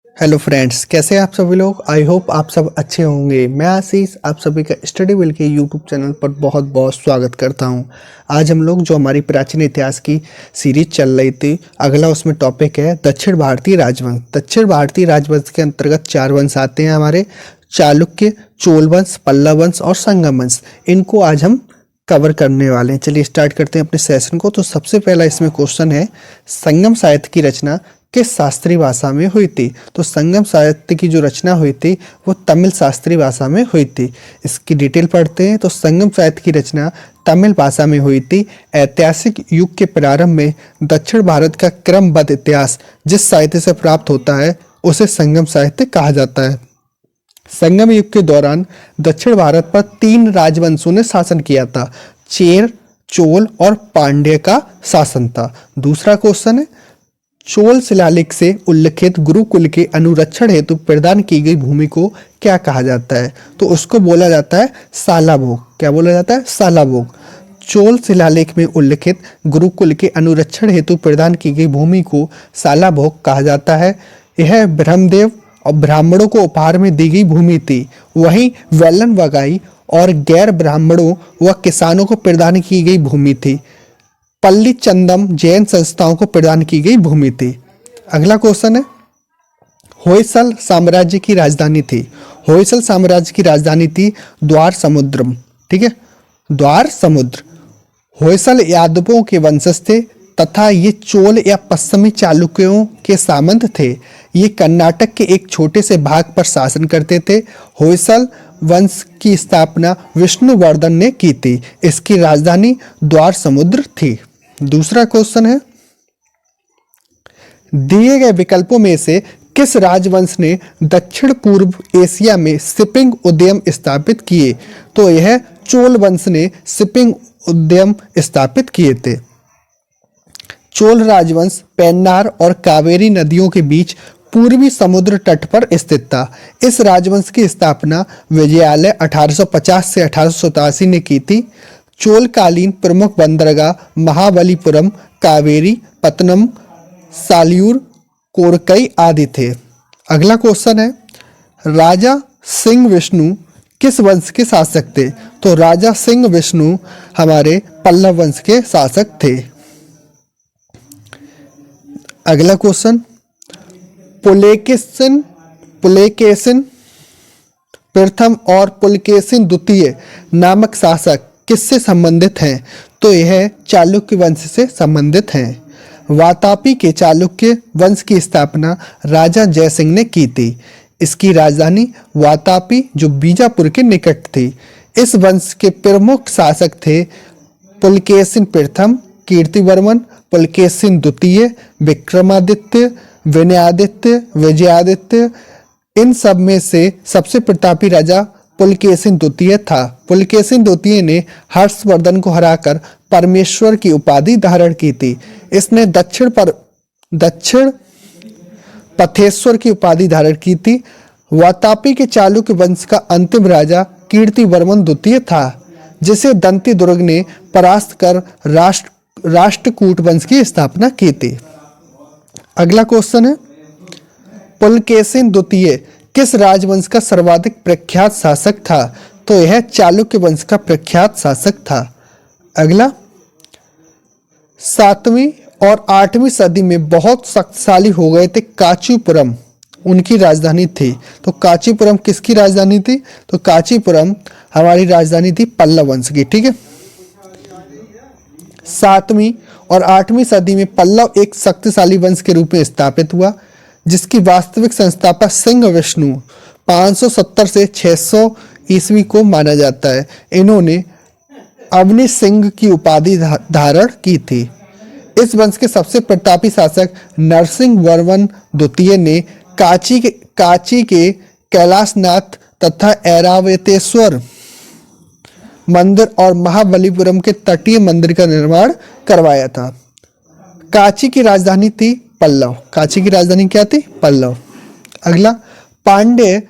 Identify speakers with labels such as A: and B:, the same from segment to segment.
A: Hello friends, कैसे हैं आप सभी लोग। आई होप आप सब अच्छे होंगे। मैं आशीष आप सभी का स्टडी विल के यूट्यूब चैनल पर बहुत बहुत स्वागत करता हूं। आज हम लोग जो हमारी प्राचीन इतिहास की सीरीज चल रही थी, अगला उसमें टॉपिक है दक्षिण भारतीय राजवंश। दक्षिण भारतीय राजवंश के अंतर्गत 4 वंश आते हैं हमारे: चालुक्य, चोल वंश, पल्लव वंश और संगम वंश। इनको आज हम कवर करने वाले हैं। चलिए स्टार्ट करते हैं अपने सेशन को। तो सबसे पहला इसमें क्वेश्चन है, संगम साहित्य की रचना किस शास्त्रीय भाषा में हुई थी। तो संगम साहित्य की जो रचना हुई थी वो तमिल शास्त्रीय भाषा में हुई थी। इसकी डिटेल पढ़ते हैं। तो संगम साहित्य की रचना तमिल भाषा में हुई थी। ऐतिहासिक युग के प्रारंभ में दक्षिण भारत का क्रमबद्ध इतिहास जिस साहित्य से प्राप्त होता है उसे संगम साहित्य कहा जाता है। संगम युग के दौरान दक्षिण भारत पर 3 राजवंशों ने शासन किया था। चेर, चोल और पांड्य का शासन था। दूसरा क्वेश्चन है, चोल शिलालेख से उल्लिखित गुरुकुल के अनुरक्षण हेतु प्रदान की गई भूमि को क्या कहा जाता है। तो उसको बोला जाता है सालाभोग। क्या बोला जाता है? सालाभोग। चोल शिलालेख में उल्लिखित गुरुकुल के अनुरक्षण हेतु प्रदान की गई भूमि को सालाभोग कहा जाता है। यह ब्रह्मदेव और ब्राह्मणों को उपहार में दी गई भूमि थी। वहीं वेलन वगाई और गैर ब्राह्मणों व किसानों को प्रदान की गई भूमि थी। पल्ली चंदम जैन संस्थाओं को प्रदान की गई भूमि थी। अगला क्वेश्चन है, होयसल साम्राज्य की राजधानी थी। होयसल साम्राज्य की राजधानी थी द्वार समुद्रम। ठीक है, द्वार समुद्र। होयसल यादवों के वंशज थे तथा ये चोल या पश्चिमी चालुक्यों के सामंत थे। ये कर्नाटक के एक छोटे से भाग पर शासन करते थे। होयसल वंश की स्थापना विष्णुवर्धन ने की थी। इसकी राजधानी द्वार समुद्र थी। दूसरा क्वेश्चन है, दिए गए विकल्पों में से किस राजवंश ने दक्षिण पूर्व एशिया में शिपिंग उद्यम स्थापित किए। तो यह चोल वंश ने शिपिंग उद्यम स्थापित किए थे। चोल राजवंश पेन्नार और कावेरी नदियों के बीच पूर्वी समुद्र तट पर स्थित था। इस राजवंश की स्थापना विजयालय 1850 से 1887 ने की थी। चोलकालीन प्रमुख बंदरगाह महाबलीपुरम, कावेरी, पत्तनम, सालियूर, कोरकई आदि थे। अगला क्वेश्चन है, राजा सिंह विष्णु किस वंश के शासक थे। तो राजा सिंह विष्णु हमारे पल्लव वंश के शासक थे। अगला क्वेश्चन, पुलकेशिन प्रथम और पुलकेशिन द्वितीय नामक शासक किससे संबंधित हैं। तो यह चालुक्य वंश से संबंधित हैं। वातापी के चालुक्य वंश की स्थापना राजा जयसिंह ने की थी। इसकी राजधानी वातापी जो बीजापुर के निकट थी। इस वंश के प्रमुख शासक थे पुलकेशिन प्रथम, कीर्तिवर्मन, पुलकेशिन द्वितीय, विक्रमादित्य, विनयादित्य, विजयादित्य। इन सब में से सबसे प्रतापी राजा पुलकेशिन द्वितीय था। पुलकेशिन द्वितीय ने हर्षवर्धन को हराकर परमेश्वर की उपाधि धारण की थी। इसने दक्षिण पथेश्वर की उपाधि धारण की थी। वातापी के चालुक्य वंश का अंतिम राजा कीर्तिवर्मन द्वितीय था, जिसे दंती दुर्ग ने परास्त कर राष्ट्रकूट वंश की स्थापना की थी। अगला क्वेश्चन है, पुलकेशिन द्वितीय किस राजवंश का सर्वाधिक प्रख्यात शासक था। तो यह चालुक्य वंश का प्रख्यात शासक था। अगला, 7वीं और 8वीं सदी में बहुत शक्तिशाली हो गए थे कांचीपुरम, उनकी राजधानी थी। तो कांचीपुरम किसकी राजधानी थी। तो कांचीपुरम हमारी राजधानी थी पल्लव वंश की। ठीक है, 7वीं और 8वीं सदी में पल्लव एक शक्तिशाली वंश के रूप में स्थापित हुआ, जिसकी वास्तविक संस्थापक सिंह विष्णु 570 से 600 ईस्वी को माना जाता है। इन्होंने अवनी सिंह की उपाधि धारण की थी। इस वंश के सबसे प्रतापी शासक नरसिंह वर्मन द्वितीय ने कांची के कैलाशनाथ तथा ऐरावतेश्वर मंदिर और महाबलीपुरम के तटीय मंदिर का निर्माण करवाया था। कांची की राजधानी थी पल्लव। कांची की राजधानी क्या थी? पल्लव। अगला, पांड्य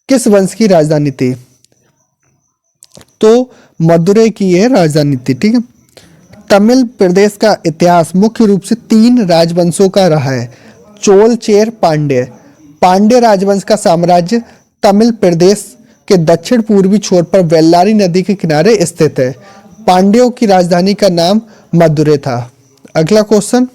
A: किस वंश की राजधानी थी। तो मदुरै की यह राजधानी थी। ठीक है, तमिल प्रदेश का इतिहास मुख्य रूप से 3 राजवंशों का रहा है: चोल, चेर, पांड्य। पांड्य राजवंश का साम्राज्य तमिल प्रदेश के दक्षिण पूर्वी छोर पर वेल्लारी नदी के किनारे स्थित है। पांड्यों की राजधानी का नाम मदुरै था। अगला क्वेश्चन,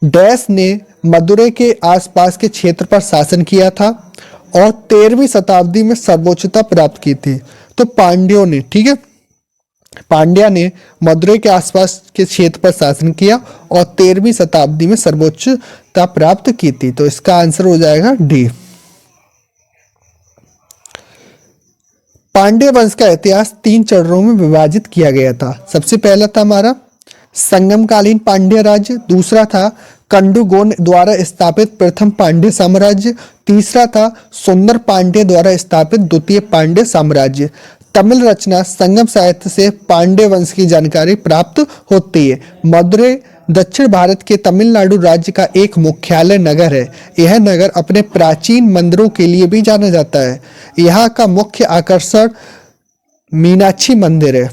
A: डैश ने मदुरै के आसपास के क्षेत्र पर शासन किया था और 13वीं शताब्दी में सर्वोच्चता प्राप्त की थी। तो पांड्यों ने, ठीक है, पांड्या ने मदुरै के आसपास के क्षेत्र पर शासन किया और 13वीं शताब्दी में सर्वोच्चता प्राप्त की थी। तो इसका आंसर हो जाएगा डी। पांड्य वंश का इतिहास 3 चरणों में विभाजित किया गया था। सबसे पहला था हमारा संगमकालीन पांड्य राज्य, दूसरा था कंडुगोन द्वारा स्थापित प्रथम पांड्य साम्राज्य, तीसरा था सुंदर पांड्य द्वारा स्थापित द्वितीय पांड्य साम्राज्य। तमिल रचना संगम साहित्य से पांड्य वंश की जानकारी प्राप्त होती है। मदुरै दक्षिण भारत के तमिलनाडु राज्य का एक मुख्यालय नगर है। यह नगर अपने प्राचीन मंदिरों के लिए भी जाना जाता है। यहाँ का मुख्य आकर्षण मीनाक्षी मंदिर है।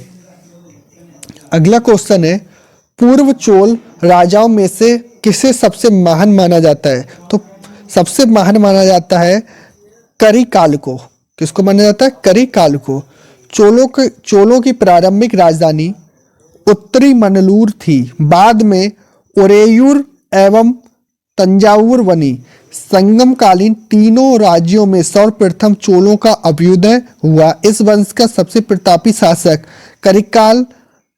A: अगला क्वेश्चन है, पूर्व चोल राजाओं में से किसे सबसे महान माना जाता है? तो सबसे महान माना जाता है करिकाल को। किसको माना जाता है? करिकाल को। चोलों की प्रारंभिक राजधानी उत्तरी मनलूर थी, बाद में उरेयूर एवं तंजावुर बनी। संगमकालीन तीनों राज्यों में सर्वप्रथम चोलों का अभ्युदय हुआ। इस वंश का सबसे प्रतापी शासक करिकाल,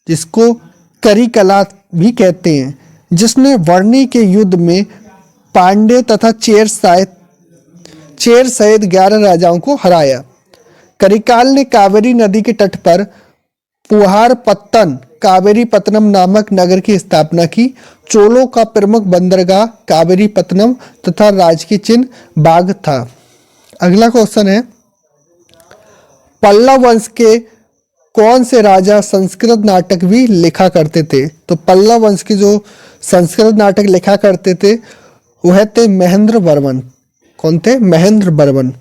A: जिसको करिकला भी कहते हैं, जिसने वर्णी के युद्ध में पांड्य तथा चेर सहित 11 राजाओं को हराया। करिकाल ने कावेरी नदी के तट पर पुहारपत्तन कावेरीपत्तनम नामक नगर की स्थापना की। चोलों का प्रमुख बंदरगाह कावेरीपत्तनम तथा राजकीय चिन्ह बाग था। अगला क्वेश्चन है, पल्लव वंश के कौन से राजा संस्कृत नाटक भी लिखा करते थे? तो पल्लव वंश के जो संस्कृत नाटक लिखा करते थे वह थे महेंद्र वर्मन। कौन थे? महेंद्र वर्मन।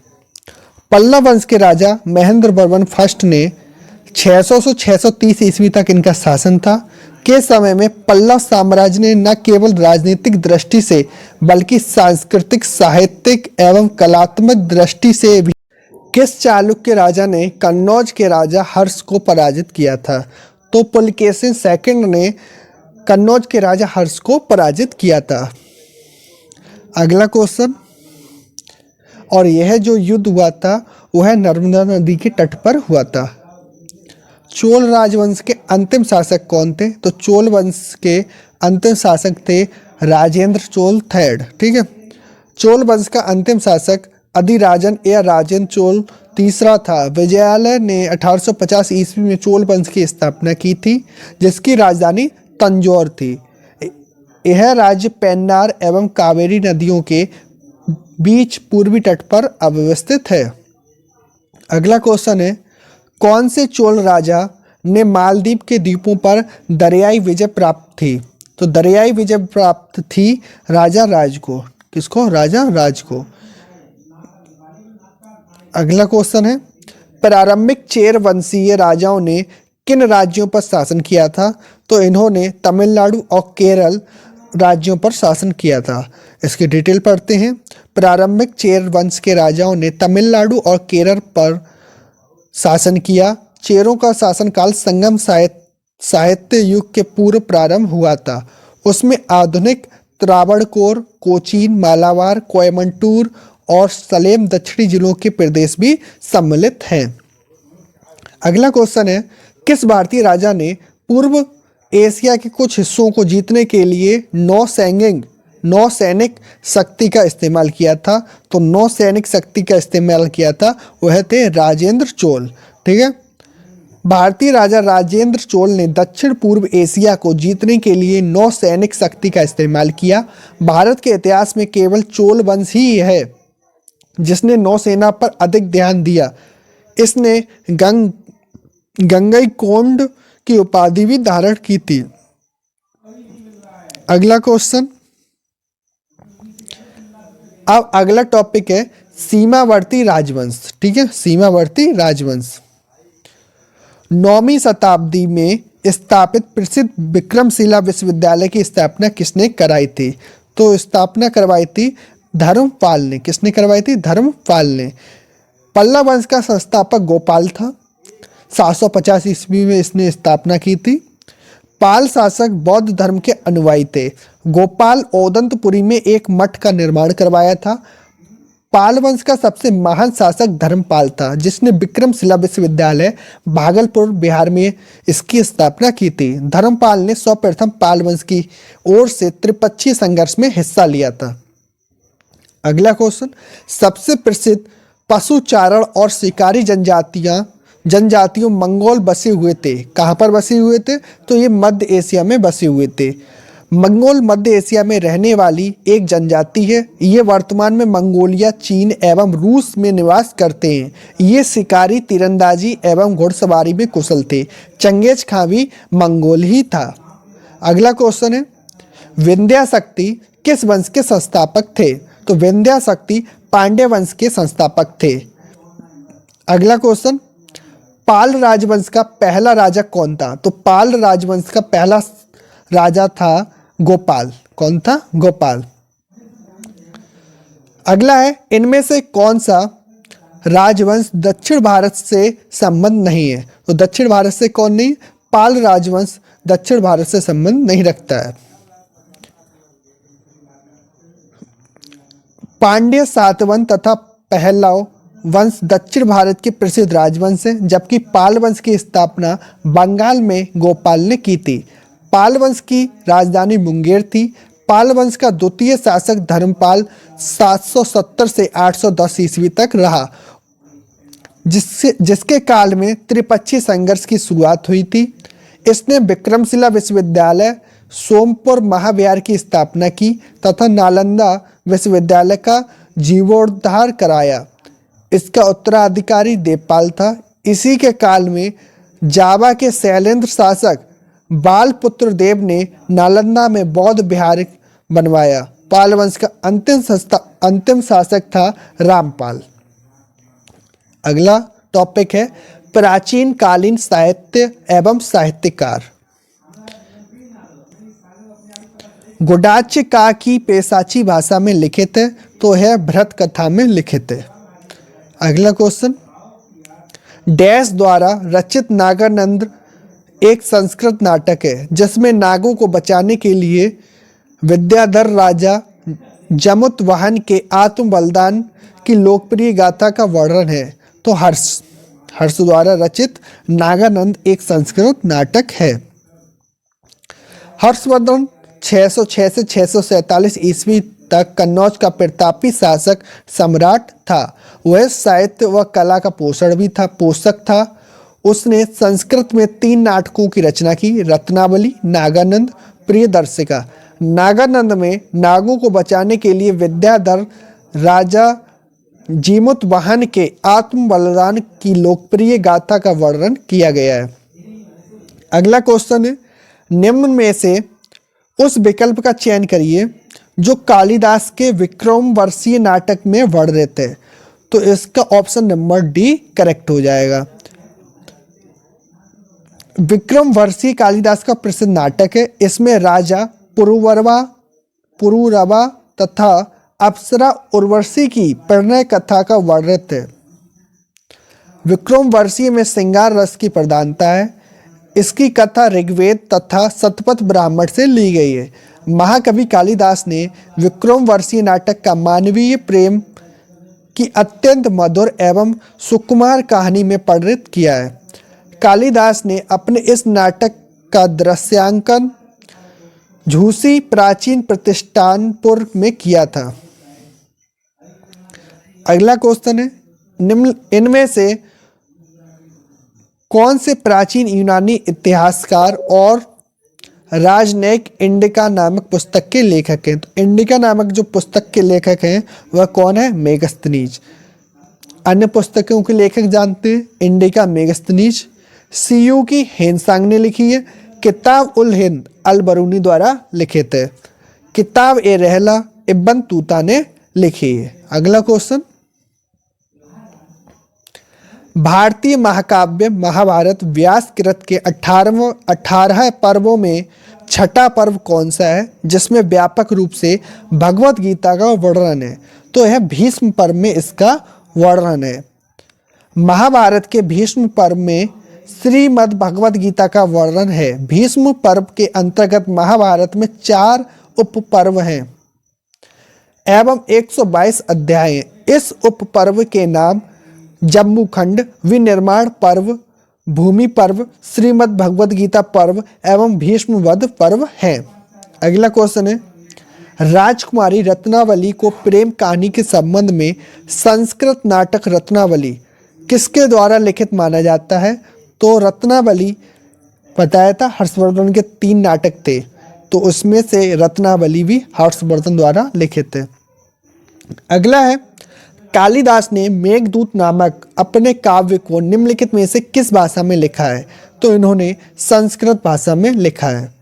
A: पल्लव वंश के राजा महेंद्र वर्मन फर्स्ट ने 600 से 630 ईस्वी तक इनका शासन था। के समय में पल्लव साम्राज्य ने न केवल राजनीतिक दृष्टि से बल्कि सांस्कृतिक, साहित्यिक एवं कलात्मक दृष्टि से भी किस चालुक्य राजा ने कन्नौज के राजा हर्ष को पराजित किया था? तो पुलकेशिन सेकंड ने कन्नौज के राजा हर्ष को पराजित किया था। अगला क्वेश्चन, और यह जो युद्ध हुआ था वह नर्मदा नदी के तट पर हुआ था। चोल राजवंश के अंतिम शासक कौन थे? तो चोल वंश के अंतिम शासक थे राजेंद्र चोल थर्ड। ठीक है, चोल वंश का अंतिम शासक अधिराजन या राजेंद्र चोल तीसरा था। विजयालय ने 1850 ईस्वी में चोल वंश की स्थापना की थी, जिसकी राजधानी तंजौर थी। यह राज्य पेन्नार एवं कावेरी नदियों के बीच पूर्वी तट पर अवस्थित है। अगला क्वेश्चन है, कौन से चोल राजा ने मालदीव के द्वीपों पर दरियाई विजय प्राप्त थी? तो दरियाई विजय प्राप्त थी राजा राज को। किसको? राजा राज को। अगला क्वेश्चन है, प्रारंभिक चेर वंशीय राजाओं ने किन राज्यों पर शासन किया था? तो इन्होंने तमिलनाडु और केरल राज्यों पर शासन किया था। इसकी डिटेल पढ़ते हैं। प्रारंभिक चेर वंश के राजाओं ने तमिलनाडु और केरल पर शासन किया। चेरों का शासनकाल संगम साहित्य युग के पूर्व प्रारंभ हुआ था। उसमें आधुनिक त्रावणकोर, कोचीन, मालाबार, कोयमंटूर और सलेम दक्षिणी जिलों के प्रदेश भी सम्मिलित हैं। अगला क्वेश्चन है, किस भारतीय राजा ने पूर्व एशिया के कुछ हिस्सों को जीतने के लिए नौसैनिक शक्ति का इस्तेमाल किया था? तो नौसैनिक शक्ति का इस्तेमाल किया था वह थे राजेंद्र चोल। ठीक है, भारतीय राजा राजेंद्र चोल ने दक्षिण पूर्व एशिया को जीतने के लिए नौसैनिक शक्ति का इस्तेमाल किया। भारत के इतिहास में केवल चोल वंश ही है जिसने नौसेना पर अधिक ध्यान दिया। इसने गंगईकोंड की उपाधि भी धारण की थी। अगला क्वेश्चन, अब अगला टॉपिक है सीमावर्ती राजवंश। ठीक है, सीमावर्ती राजवंश। 9वीं शताब्दी में स्थापित प्रसिद्ध विक्रमशिला विश्वविद्यालय की स्थापना किसने कराई थी? तो स्थापना करवाई थी धर्मपाल ने। किसने करवाई थी? धर्मपाल ने। पल्लव वंश का संस्थापक गोपाल था। 750 ईस्वी में इसने स्थापना की थी। पाल शासक बौद्ध धर्म के अनुयायी थे। गोपाल ओदंतपुरी में एक मठ का निर्माण करवाया था। पाल वंश का सबसे महान शासक धर्मपाल था, जिसने विक्रमशिला विश्वविद्यालय भागलपुर बिहार में इसकी स्थापना की थी। धर्मपाल ने सर्वप्रथम पाल वंश की ओर से त्रिपक्षीय संघर्ष में हिस्सा लिया था। अगला क्वेश्चन, सबसे प्रसिद्ध पशुचारण और शिकारी जनजातियों मंगोल बसे हुए थे। कहाँ पर बसे हुए थे? तो ये मध्य एशिया में बसे हुए थे। मंगोल मध्य एशिया में रहने वाली एक जनजाति है। ये वर्तमान में मंगोलिया, चीन एवं रूस में निवास करते हैं। ये शिकारी, तीरंदाजी एवं घुड़सवारी में कुशल थे। चंगेज खां भी मंगोल ही था। अगला क्वेश्चन है, विंध्याशक्ति किस वंश के संस्थापक थे? तो विंध्याशक्ति पांड्य वंश के संस्थापक थे। अगला क्वेश्चन, पाल राजवंश का पहला राजा कौन था? तो पाल राजवंश का पहला राजा था गोपाल। कौन था? गोपाल। अगला है, इनमें से कौन सा राजवंश दक्षिण भारत से संबंध नहीं है? तो दक्षिण भारत से कौन नहीं? पाल राजवंश दक्षिण भारत से संबंध नहीं रखता है। पांड्य, सातवाहन तथा पहलव वंश दक्षिण भारत के प्रसिद्ध राजवंश है, जबकि पाल वंश की स्थापना बंगाल में गोपाल ने की थी। पाल वंश की राजधानी मुंगेर थी। पाल वंश का द्वितीय शासक धर्मपाल 770 से 810 ईस्वी तक रहा, जिसके काल में त्रिपक्षीय संघर्ष की शुरुआत हुई थी। इसने विक्रमशिला विश्वविद्यालय, सोमपुर महाविहार की स्थापना की तथा नालंदा विश्वविद्यालय का जीर्णोद्धार कराया। इसका उत्तराधिकारी देवपाल था। इसी के काल में जावा के शैलेंद्र शासक बालपुत्र देव ने नालंदा में बौद्ध विहार बनवाया। पाल वंश का अंतिम शासक था रामपाल। अगला टॉपिक है, प्राचीन कालीन साहित्य एवं साहित्यकार। गुडाच्य का की पेशाची भाषा में लिखित है, तो है भरत कथा में लिखित है। अगला क्वेश्चन, डैश द्वारा रचित नागानंद एक संस्कृत नाटक है, जिसमें नागों को बचाने के लिए विद्याधर राजा जमुतवाहन के आत्म बलिदान की लोकप्रिय गाथा का वर्णन है। तो हर्ष द्वारा रचित नागानंद एक संस्कृत नाटक है। हर्षवर्धन 606 से 647 ईस्वी तक कन्नौज का प्रतापी शासक सम्राट था। वह साहित्य व कला का पोषक था। उसने संस्कृत में 3 नाटकों की रचना की, रत्नावली, नागानंद, प्रियदर्शिका। नागानंद में नागों को बचाने के लिए विद्याधर राजा जीमुतवाहन के आत्म बलिदान की लोकप्रिय गाथा का वर्णन किया गया है। अगला क्वेश्चन है, निम्न में से उस विकल्प का चयन करिए जो कालिदास के विक्रमवर्षीय नाटक में वर्णित है। तो इसका ऑप्शन नंबर डी करेक्ट हो जाएगा। विक्रमवर्षीय कालिदास का प्रसिद्ध नाटक है। इसमें राजा पुरूरवा तथा अप्सरा उर्वशी की प्रणय कथा का वर्णित है। विक्रमवर्षीय में श्रृंगार रस की प्रधानता है। इसकी कथा ऋग्वेद तथा शतपथ ब्राह्मण से ली गई है। महाकवि कालिदास ने विक्रमवर्षीय नाटक का मानवीय प्रेम की अत्यंत मधुर एवं सुकुमार कहानी में परिणत किया है। कालिदास ने अपने इस नाटक का दृश्यांकन झूसी प्राचीन प्रतिष्ठानपुर में किया था। अगला क्वेश्चन है, इनमें से कौन से प्राचीन यूनानी इतिहासकार और राजनयिक इंडिका नामक पुस्तक के लेखक हैं? तो इंडिका नामक जो पुस्तक के लेखक हैं वह कौन है? मेगस्थनीज। अन्य पुस्तकों के लेखक जानते हैं, इंडिका, मेगस्थनीज। सीयू की हेनसांग ने लिखी है। किताब उल हिंद अल बरूनी द्वारा लिखित है। किताब ए रहला इब्न तूता ने लिखी है। अगला क्वेश्चन, भारतीय महाकाव्य महाभारत व्यास कृत के 18 पर्वों में छठा पर्व कौन सा है जिसमें व्यापक रूप से भगवत गीता का वर्णन है? तो यह भीष्म पर्व में इसका वर्णन है। महाभारत के भीष्म पर्व में श्रीमद् भगवत गीता का वर्णन है। भीष्म पर्व के अंतर्गत महाभारत में 4 उप पर्व हैं एवं 122 अध्याय हैं। इस उप पर्व के नाम जम्मू खंड, विनिर्माण पर्व, भूमि पर्व, श्रीमद् भगवत गीता पर्व एवं भीष्म वध पर्व हैं। अगला क्वेश्चन है, राजकुमारी रत्नावली को प्रेम कहानी के संबंध में संस्कृत नाटक रत्नावली किसके द्वारा लिखित माना जाता है? तो रत्नावली बताया था हर्षवर्धन के 3 नाटक थे, तो उसमें से रत्नावली भी हर्षवर्धन द्वारा लिखित है। अगला है, कालिदास ने मेघदूत नामक अपने काव्य को निम्नलिखित में से किस भाषा में लिखा है? तो इन्होंने संस्कृत भाषा में लिखा है।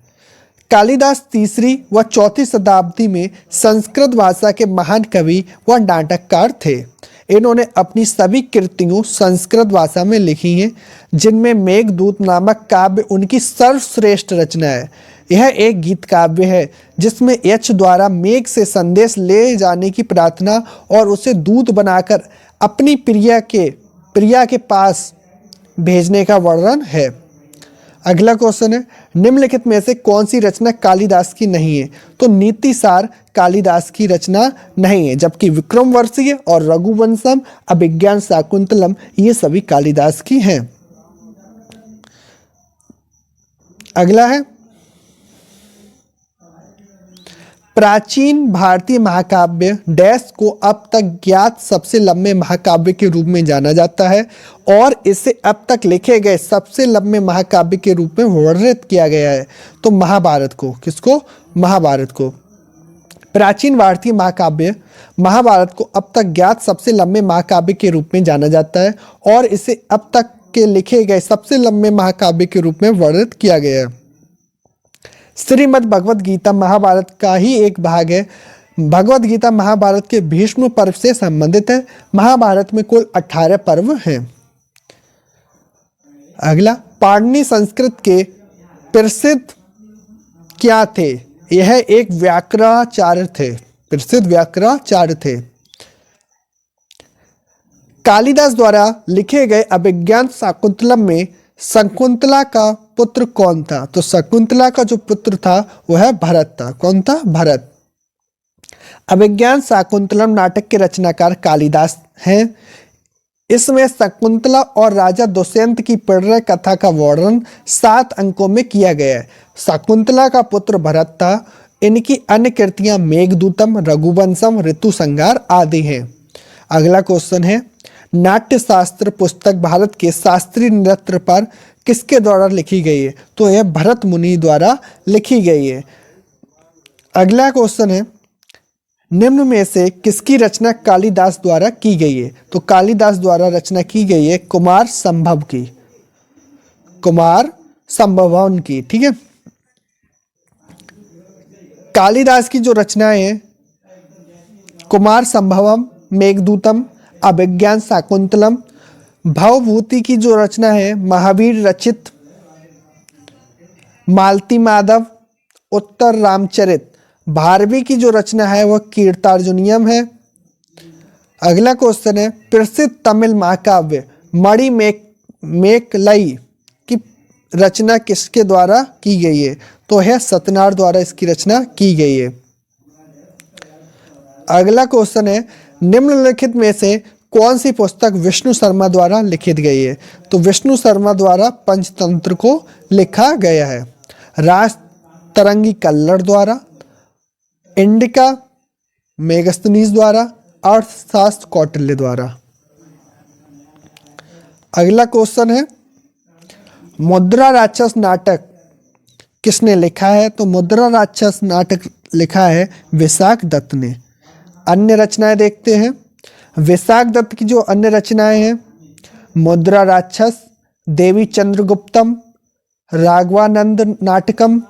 A: कालिदास 3री व 4ठी शताब्दी में संस्कृत भाषा के महान कवि व नाटककार थे। इन्होंने अपनी सभी कृतियों संस्कृत भाषा में लिखी हैं, जिनमें मेघदूत नामक काव्य उनकी सर्वश्रेष्ठ रचना है। यह एक गीत काव्य है जिसमें यक्ष द्वारा मेघ से संदेश ले जाने की प्रार्थना और उसे दूत बनाकर अपनी प्रिया के पास भेजने का वर्णन है। अगला क्वेश्चन है, निम्नलिखित में से कौन सी रचना कालिदास की नहीं है? तो नीतिसार कालिदास की रचना नहीं है, जबकि विक्रमवर्षीय और रघुवंशम, अभिज्ञान शाकुंतलम ये सभी कालिदास की हैं। अगला है, प्राचीन भारतीय महाकाव्य डैश को अब तक ज्ञात सबसे लंबे महाकाव्य के रूप में जाना जाता है और इसे अब तक लिखे गए सबसे लंबे महाकाव्य के रूप में वर्णित किया गया है। तो महाभारत को, किसको? महाभारत को। प्राचीन भारतीय महाकाव्य महाभारत को अब तक ज्ञात सबसे लंबे महाकाव्य के रूप में जाना जाता है और इसे अब तक के लिखे गए सबसे लंबे महाकाव्य के रूप में वर्णित किया गया है। श्रीमद् भगवत गीता महाभारत का ही एक भाग है। भगवत गीता महाभारत के भीष्म पर्व से संबंधित है। महाभारत में कुल 18 पर्व हैं। अगला, पाणिनि संस्कृत के प्रसिद्ध क्या थे? यह एक व्याकरणाचार्य थे, प्रसिद्ध व्याकरणाचार्य थे। कालिदास द्वारा लिखे गए अभिज्ञान शाकुंतलम में शकुंतला का पुत्र कौन था? तो शकुंतला का जो पुत्र था वह भरत था। कौन था? भरत। अभिज्ञान शाकुंतलम नाटक के रचनाकार कालिदास हैं। इसमें शकुंतला और राजा दुष्यंत की प्रणय कथा का वर्णन 7 अंकों में किया गया है। शकुंतला का पुत्र भरत था। इनकी अन्य कृतियां मेघदूतम, रघुवंशम, ऋतुसंहार आदि हैं। अगला क्वेश्चन है, नाट्य शास्त्र पुस्तक भारत के शास्त्रीय नृत्य पर किसके द्वारा लिखी गई है? तो यह भरत मुनि द्वारा लिखी गई है। अगला क्वेश्चन है, निम्न में से किसकी रचना कालिदास द्वारा की गई है? तो कालिदास द्वारा रचना की गई है कुमार संभव की, कुमार संभवन की। ठीक है, कालिदास की जो रचनाएं हैं, कुमार संभवम, मेघदूतम, अभिज्ञान शाकुंतलम, भवभूति की जो रचना है महावीर रचित, मालती माधव, उत्तर रामचरित, भारवी की जो रचना है वह कीर्तार्जुनियम है। अगला क्वेश्चन है, प्रसिद्ध तमिल महाकाव्य मणि मेकलई की रचना किसके द्वारा की गई है? तो है सत्यनारायण द्वारा इसकी रचना की गई है। अगला क्वेश्चन है, निम्नलिखित में से कौन सी पुस्तक विष्णु शर्मा द्वारा लिखित गई है? तो विष्णु शर्मा द्वारा पंचतंत्र को लिखा गया है। राज तरंगी कल्लड़ द्वारा, इंडिका मेगस्थनीज द्वारा, अर्थशास्त्र कौटिल्य द्वारा। अगला क्वेश्चन है, मुद्रा राक्षस नाटक किसने लिखा है? तो मुद्रा राक्षस नाटक लिखा है विशाख दत्त ने। अन्य रचनाएं देखते हैं। विशाख दत्त की जो अन्य रचनाएं हैं, मुद्रा राक्षस, देवी चंद्रगुप्तम, राघवानंद नाटकम,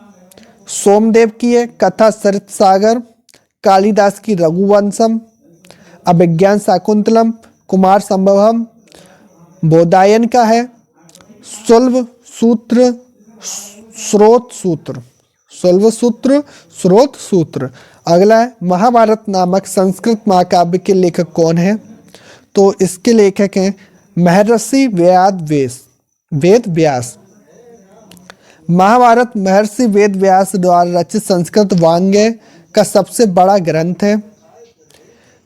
A: सोमदेव की है कथा सरित सागर, कालिदास की रघुवंशम, अभिज्ञान शाकुंतलम, कुमार संभवम, बोधायन का है सुलभ सूत्र, स्रोत सूत्र, सोलह सूत्र, स्रोत सूत्र। अगला है महाभारत नामक संस्कृत महाकाव्य के लेखक कौन है? तो इसके लेखक हैं महर्षि वेद व्यास। महाभारत महर्षि वेद व्यास द्वारा रचित संस्कृत वाङ्मय का सबसे बड़ा ग्रंथ है,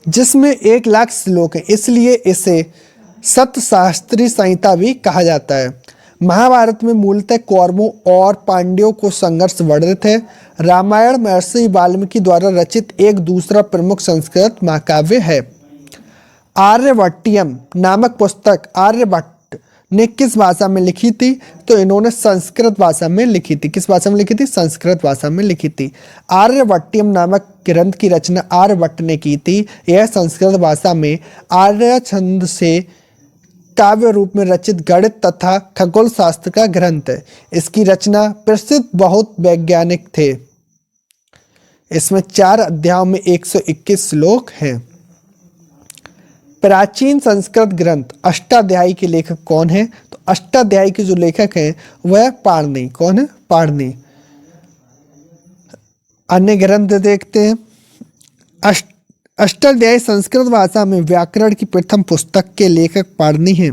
A: जिसमें 1,00,000 श्लोक है, इसलिए इसे सतशास्त्री संहिता भी कहा जाता है। महाभारत में मूलतः कौरवों और पांड्यों को संघर्ष वर्णित है। रामायण महर्षि वाल्मीकि द्वारा रचित एक दूसरा प्रमुख संस्कृत महाकाव्य है। आर्यभट्टियम नामक पुस्तक आर्यभट्ट ने किस भाषा में लिखी थी? तो इन्होंने संस्कृत भाषा में लिखी थी। किस भाषा में लिखी थी? संस्कृत भाषा में लिखी थी। आर्यभट्टियम नामक ग्रंथ की रचना आर्यभट्ट ने की थी। यह संस्कृत भाषा में आर्य छंद से काव्य रूप में रचित गणित तथा खगोल शास्त्र का ग्रंथ है। इसकी रचना प्रसिद्ध बहुत वैज्ञानिक थे। इसमें 4 अध्यायों में 121 श्लोक हैं। प्राचीन संस्कृत ग्रंथ अष्टाध्यायी के लेखक कौन है? तो अष्टाध्यायी के जो लेखक हैं वह पाणिनि। कौन है? पाणिनि। अन्य ग्रंथ देखते हैं। अष्टाध्यायी संस्कृत भाषा में व्याकरण की प्रथम पुस्तक के लेखक पाणिनि हैं।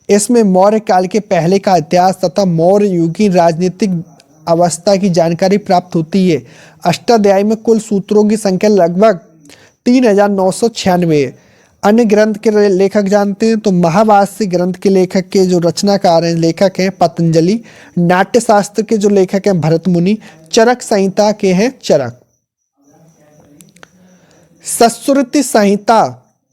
A: इसमें मौर्य काल के पहले का इतिहास तथा मौर्य युग की राजनीतिक अवस्था की जानकारी प्राप्त होती है। अष्टाध्यायी में कुल सूत्रों की संख्या लगभग 3,996 है। अन्य ग्रंथ के लेखक जानते हैं तो महाभाष्य ग्रंथ के लेखक के जो रचनाकार हैं लेखक हैं पतंजलि। नाट्यशास्त्र के जो लेखक हैं भरत मुनि। चरक संहिता के हैं चरक। सश्रुति संहिता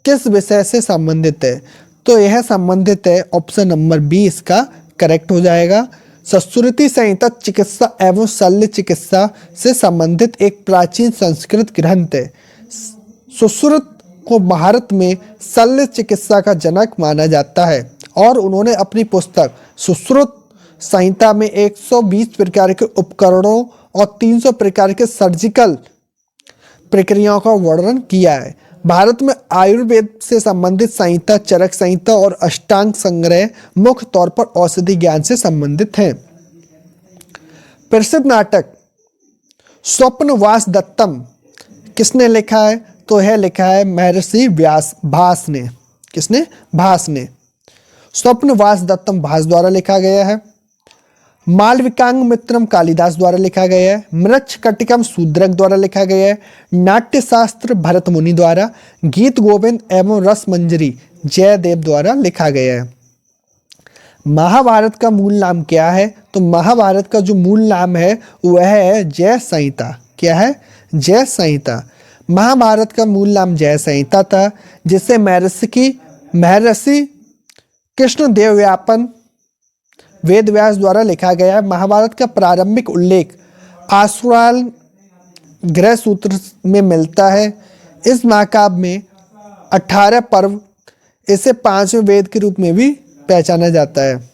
A: किस विषय से संबंधित है? तो यह संबंधित है, ऑप्शन नंबर बी इसका करेक्ट हो जाएगा। सश्रुति संहिता चिकित्सा एवं शल्य चिकित्सा से संबंधित एक प्राचीन संस्कृत ग्रंथ है। सुश्रुत को भारत में शल्य चिकित्सा का जनक माना जाता है और उन्होंने अपनी पुस्तक सुश्रुत संहिता में 120 प्रकार के उपकरणों और 300 प्रकार के सर्जिकल प्रक्रियाओं का वर्णन किया है। भारत में आयुर्वेद से संबंधित संहिता चरक संहिता और अष्टांग संग्रह मुख्य तौर पर औषधि ज्ञान से संबंधित हैं। प्रसिद्ध नाटक स्वप्नवास दत्तम किसने लिखा है? तो यह लिखा है महर्षि भास ने। किसने? भास ने। स्वप्नवास दत्तम भास द्वारा लिखा गया है। मालविकांग मित्रम कालिदास द्वारा लिखा गया है। मृच्छकटिकम शूद्रक द्वारा लिखा गया है। नाट्यशास्त्र भरत मुनि द्वारा। गीत गोविंद एवं रस मंजरी जयदेव द्वारा लिखा गया है। महाभारत का मूल नाम क्या है? तो महाभारत का जो मूल नाम है वह है जय संहिता। क्या है? जय संहिता। महाभारत का मूल नाम जय संहिता था, जिसे महर्षि कृष्ण देवव्यापन वेद व्यास द्वारा लिखा गया है। महाभारत का प्रारंभिक उल्लेख आशुराल ग्रह सूत्र में मिलता है। इस महाकाव्य में 18 पर्व, इसे 5वें वेद के रूप में भी पहचाना जाता है।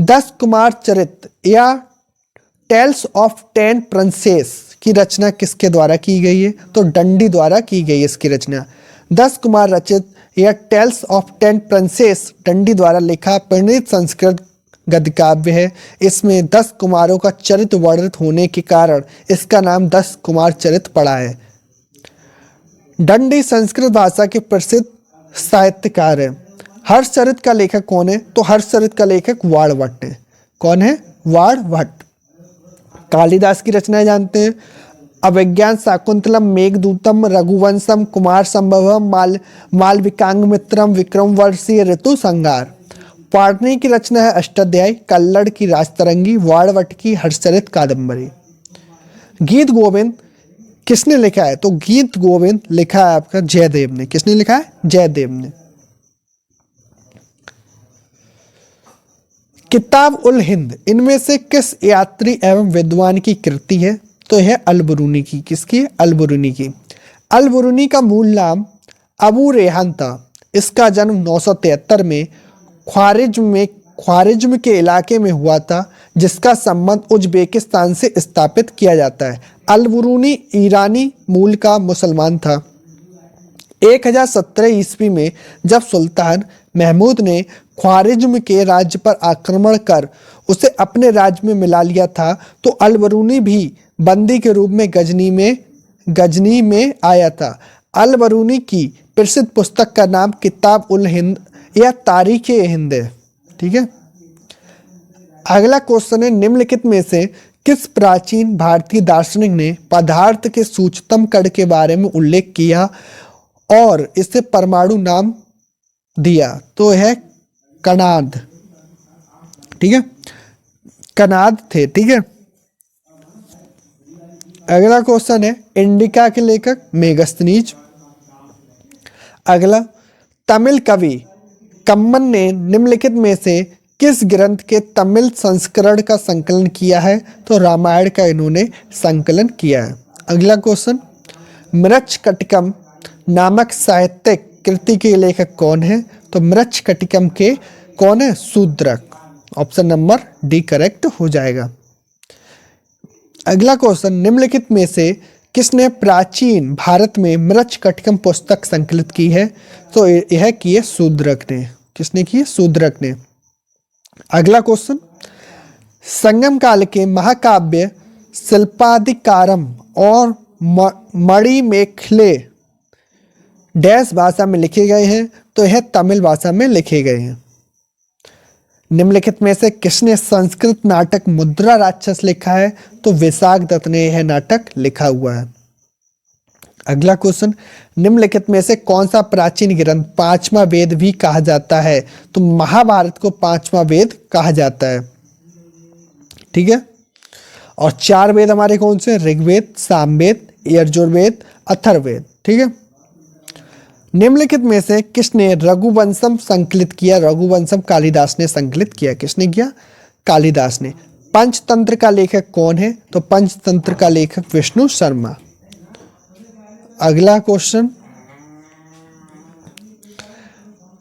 A: 10 कुमार चरित या टेल्स ऑफ 10 प्रिंसेस की रचना किसके द्वारा की गई है? तो दंडी द्वारा की गई है इसकी रचना। 10 कुमार रचित यह टेल्स ऑफ 10 प्रिंसेस दंडी द्वारा लिखा प्रणीत संस्कृत गद्य काव्य है। इसमें 10 कुमारों का चरित्र वर्णित होने के कारण इसका नाम 10 कुमार चरित पड़ा है। दंडी संस्कृत भाषा के प्रसिद्ध साहित्यकार है। हर्षचरित का लेखक कौन है? तो हर्षचरित का लेखक वाणभट्ट है। कौन है? वाणभट्ट। कालिदास की रचनाएं जानते हैं। अभिज्ञान शाकुंतलम, मेघदूतम, रघुवंशम, कुमार संभवम, मालविकांग मित्रम, विक्रम वर्षीय, ऋतु संहार। पाणिनि की रचना है अष्टाध्यायी। कल्लड़ की राजतरंगी, वाणभट्ट की हर्षचरित कादंबरी। गीत गोविंद किसने लिखा है? तो गीत गोविंद लिखा है आपका जयदेव ने। किसने लिखा है? जयदेव ने। किताब उल हिंद इनमें से किस यात्री एवं विद्वान की कृति है? तो यह अल-बरूनी की। किसकी? अल-बरूनी की। अल-बरूनी का मूल नाम अबू रेहान था। इसका जन्म 973 में ख्वारिज्म के इलाके में हुआ था, जिसका संबंध उज्बेकिस्तान से स्थापित किया जाता है। अल-बरूनी ईरानी मूल का मुसलमान था। 1017 ईस्वी में जब सुल्तान महमूद ने ख्वारिज्म के राज्य पर आक्रमण कर उसे अपने राज्य में मिला लिया था, तो अल-बरूनी भी बंदी के रूप में गजनी में आया था। अल-बरूनी की प्रसिद्ध पुस्तक का नाम किताब उल हिंद या तारीख ए हिंद है। ठीक है। अगला क्वेश्चन है, निम्नलिखित में से किस प्राचीन भारतीय दार्शनिक ने पदार्थ के सूक्ष्मतम कण के बारे में उल्लेख किया और इसे परमाणु नाम दिया? तो है कणाद। ठीक है, कणाद थे। ठीक है। अगला क्वेश्चन है, इंडिका के लेखक मेगस्थनीज। अगला, तमिल कवि कम्मन ने निम्नलिखित में से किस ग्रंथ के तमिल संस्करण का संकलन किया है? तो रामायण का इन्होंने संकलन किया है। अगला क्वेश्चन, मृच्छकटिकम नामक साहित्यिक कृति के लेखक कौन है? तो मृच्छकटिकम के कौन है? Shudraka. Option number D correct हो जाएगा। अगला क्वेश्चन, निम्नलिखित में से किसने प्राचीन भारत में मृच्छकटिकम पुस्तक संकलित की है? तो यह की है शूद्रक ने। किसने की है? शूद्रक ने। अगला क्वेश्चन, संगम काल के महाकाव्य शिल्पाधिकारम और मणिमेखले डैश भाषा में लिखे गए हैं? तो यह तमिल भाषा में लिखे गए हैं। निम्नलिखित में से किसने संस्कृत नाटक मुद्रा राक्षस लिखा है? तो विशाख दत्त ने यह नाटक लिखा हुआ है। अगला क्वेश्चन, निम्नलिखित में से कौन सा प्राचीन ग्रंथ पांचवा वेद भी कहा जाता है? तो महाभारत को पांचवा वेद कहा जाता है। ठीक है। और 4 वेद हमारे कौन से? ऋग्वेद, सामवेद, यजुर्वेद, अथर्ववेद। ठीक है। निम्नलिखित में से किसने रघुवंशम संकलित किया? रघुवंशम कालिदास ने संकलित किया। किसने किया? कालिदास ने। पंचतंत्र का लेखक कौन है? तो पंचतंत्र का लेखक विष्णु शर्मा। अगला क्वेश्चन,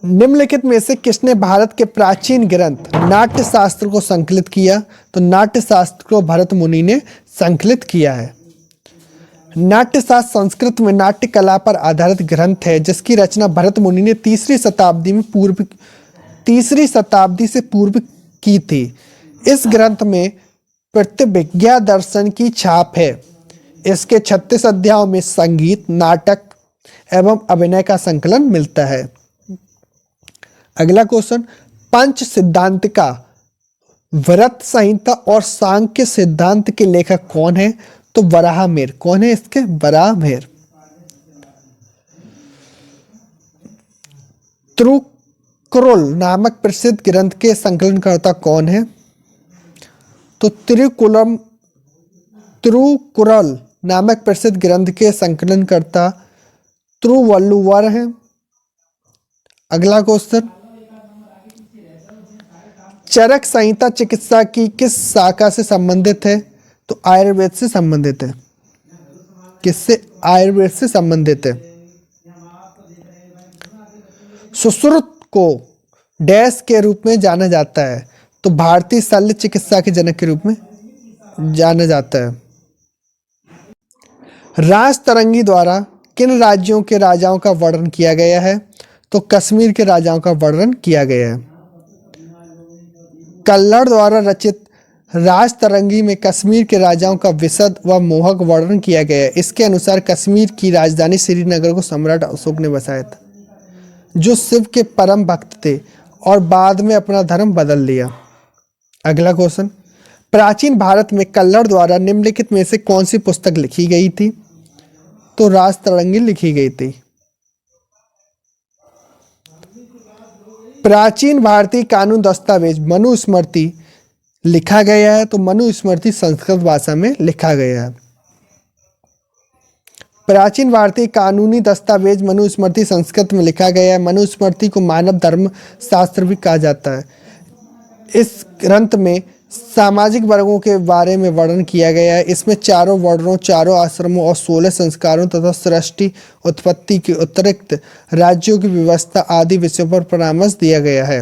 A: निम्नलिखित में से किसने भारत के प्राचीन ग्रंथ नाट्य शास्त्र को संकलित किया? तो नाट्य शास्त्र को भरत मुनि ने संकलित किया है। नाट्य शास्त्र संस्कृत में नाट्य कला पर आधारित ग्रंथ है जिसकी रचना भरत मुनि ने तीसरी शताब्दी से पूर्व की थी। इस ग्रंथ में प्रतिभिज्ञा दर्शन की छाप है। इसके 36 अध्यायों में संगीत, नाटक एवं अभिनय का संकलन मिलता है। अगला क्वेश्चन, पंच सिद्धांतिका, व्रत संहिता और सांख्य सिद्धांत के लेखक कौन है? तो वराहमिहिर। कौन है इसके? वराहमिहिर। तिरुकुरल नामक प्रसिद्ध ग्रंथ के संकलनकर्ता कौन है? तो तिरुकुरल नामक प्रसिद्ध ग्रंथ के संकलनकर्ता तिरुवल्लुवर हैं। अगला क्वेश्चन, चरक संहिता चिकित्सा की किस शाखा से संबंधित है? तो आयुर्वेद से संबंधित है। किससे? आयुर्वेद से संबंधित है। सुश्रुत को डैश के रूप में जाना जाता है? तो भारतीय शल्य चिकित्सा के जनक के रूप में जाना जाता है। राजतरंगी द्वारा किन राज्यों के राजाओं का वर्णन किया गया है? तो कश्मीर के राजाओं का वर्णन किया गया है। कल्लड़ द्वारा रचित राजतरंगी में कश्मीर के राजाओं का विशद व मोहक वर्णन किया गया है। इसके अनुसार कश्मीर की राजधानी श्रीनगर को सम्राट अशोक ने बसाया था, जो शिव के परम भक्त थे और बाद में अपना धर्म बदल लिया। अगला क्वेश्चन, प्राचीन भारत में कल्लड़ द्वारा निम्नलिखित में से कौन सी पुस्तक लिखी गई थी? तो राजतरंगी लिखी गई थी। प्राचीन भारतीय कानून दस्तावेज मनुस्मृति लिखा गया है? तो मनुस्मृति संस्कृत भाषा में लिखा गया है। प्राचीन भारतीय कानूनी दस्तावेज मनुस्मृति संस्कृत में लिखा गया है। मनुस्मृति को मानव धर्म शास्त्र भी कहा जाता है। इस ग्रंथ में सामाजिक वर्गों के बारे में वर्णन किया गया है। इसमें चारों वर्णों, चारों आश्रमों और 16 संस्कारों तथा सृष्टि उत्पत्ति के अतिरिक्त राज्यों की व्यवस्था आदि विषयों पर परामर्श दिया गया है।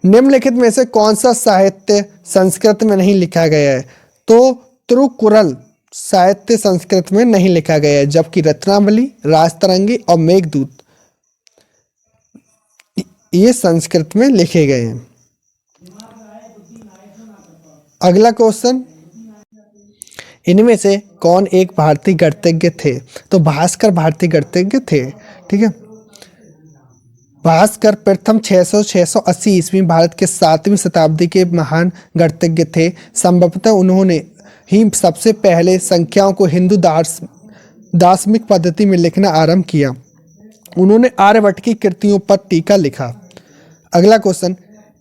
A: निम्नलिखित में से कौन सा साहित्य संस्कृत में नहीं लिखा गया है? तो तिरुकुरल साहित्य संस्कृत में नहीं लिखा गया है, जबकि रत्नावली, राजतरंगी और मेघदूत ये संस्कृत में लिखे गए हैं। अगला क्वेश्चन, इनमें से कौन एक भारतीय गणितज्ञ थे? तो भास्कर भारतीय गणितज्ञ थे। ठीक है, भास्कर प्रथम 680 ईस्वी भारत के 7वीं शताब्दी के महान गणितज्ञ थे। संभवतः उन्होंने ही सबसे पहले संख्याओं को हिंदू दार्शनिक पद्धति में लिखना आरंभ किया। उन्होंने आर्यभट्ट की कृतियों पर टीका लिखा। अगला क्वेश्चन,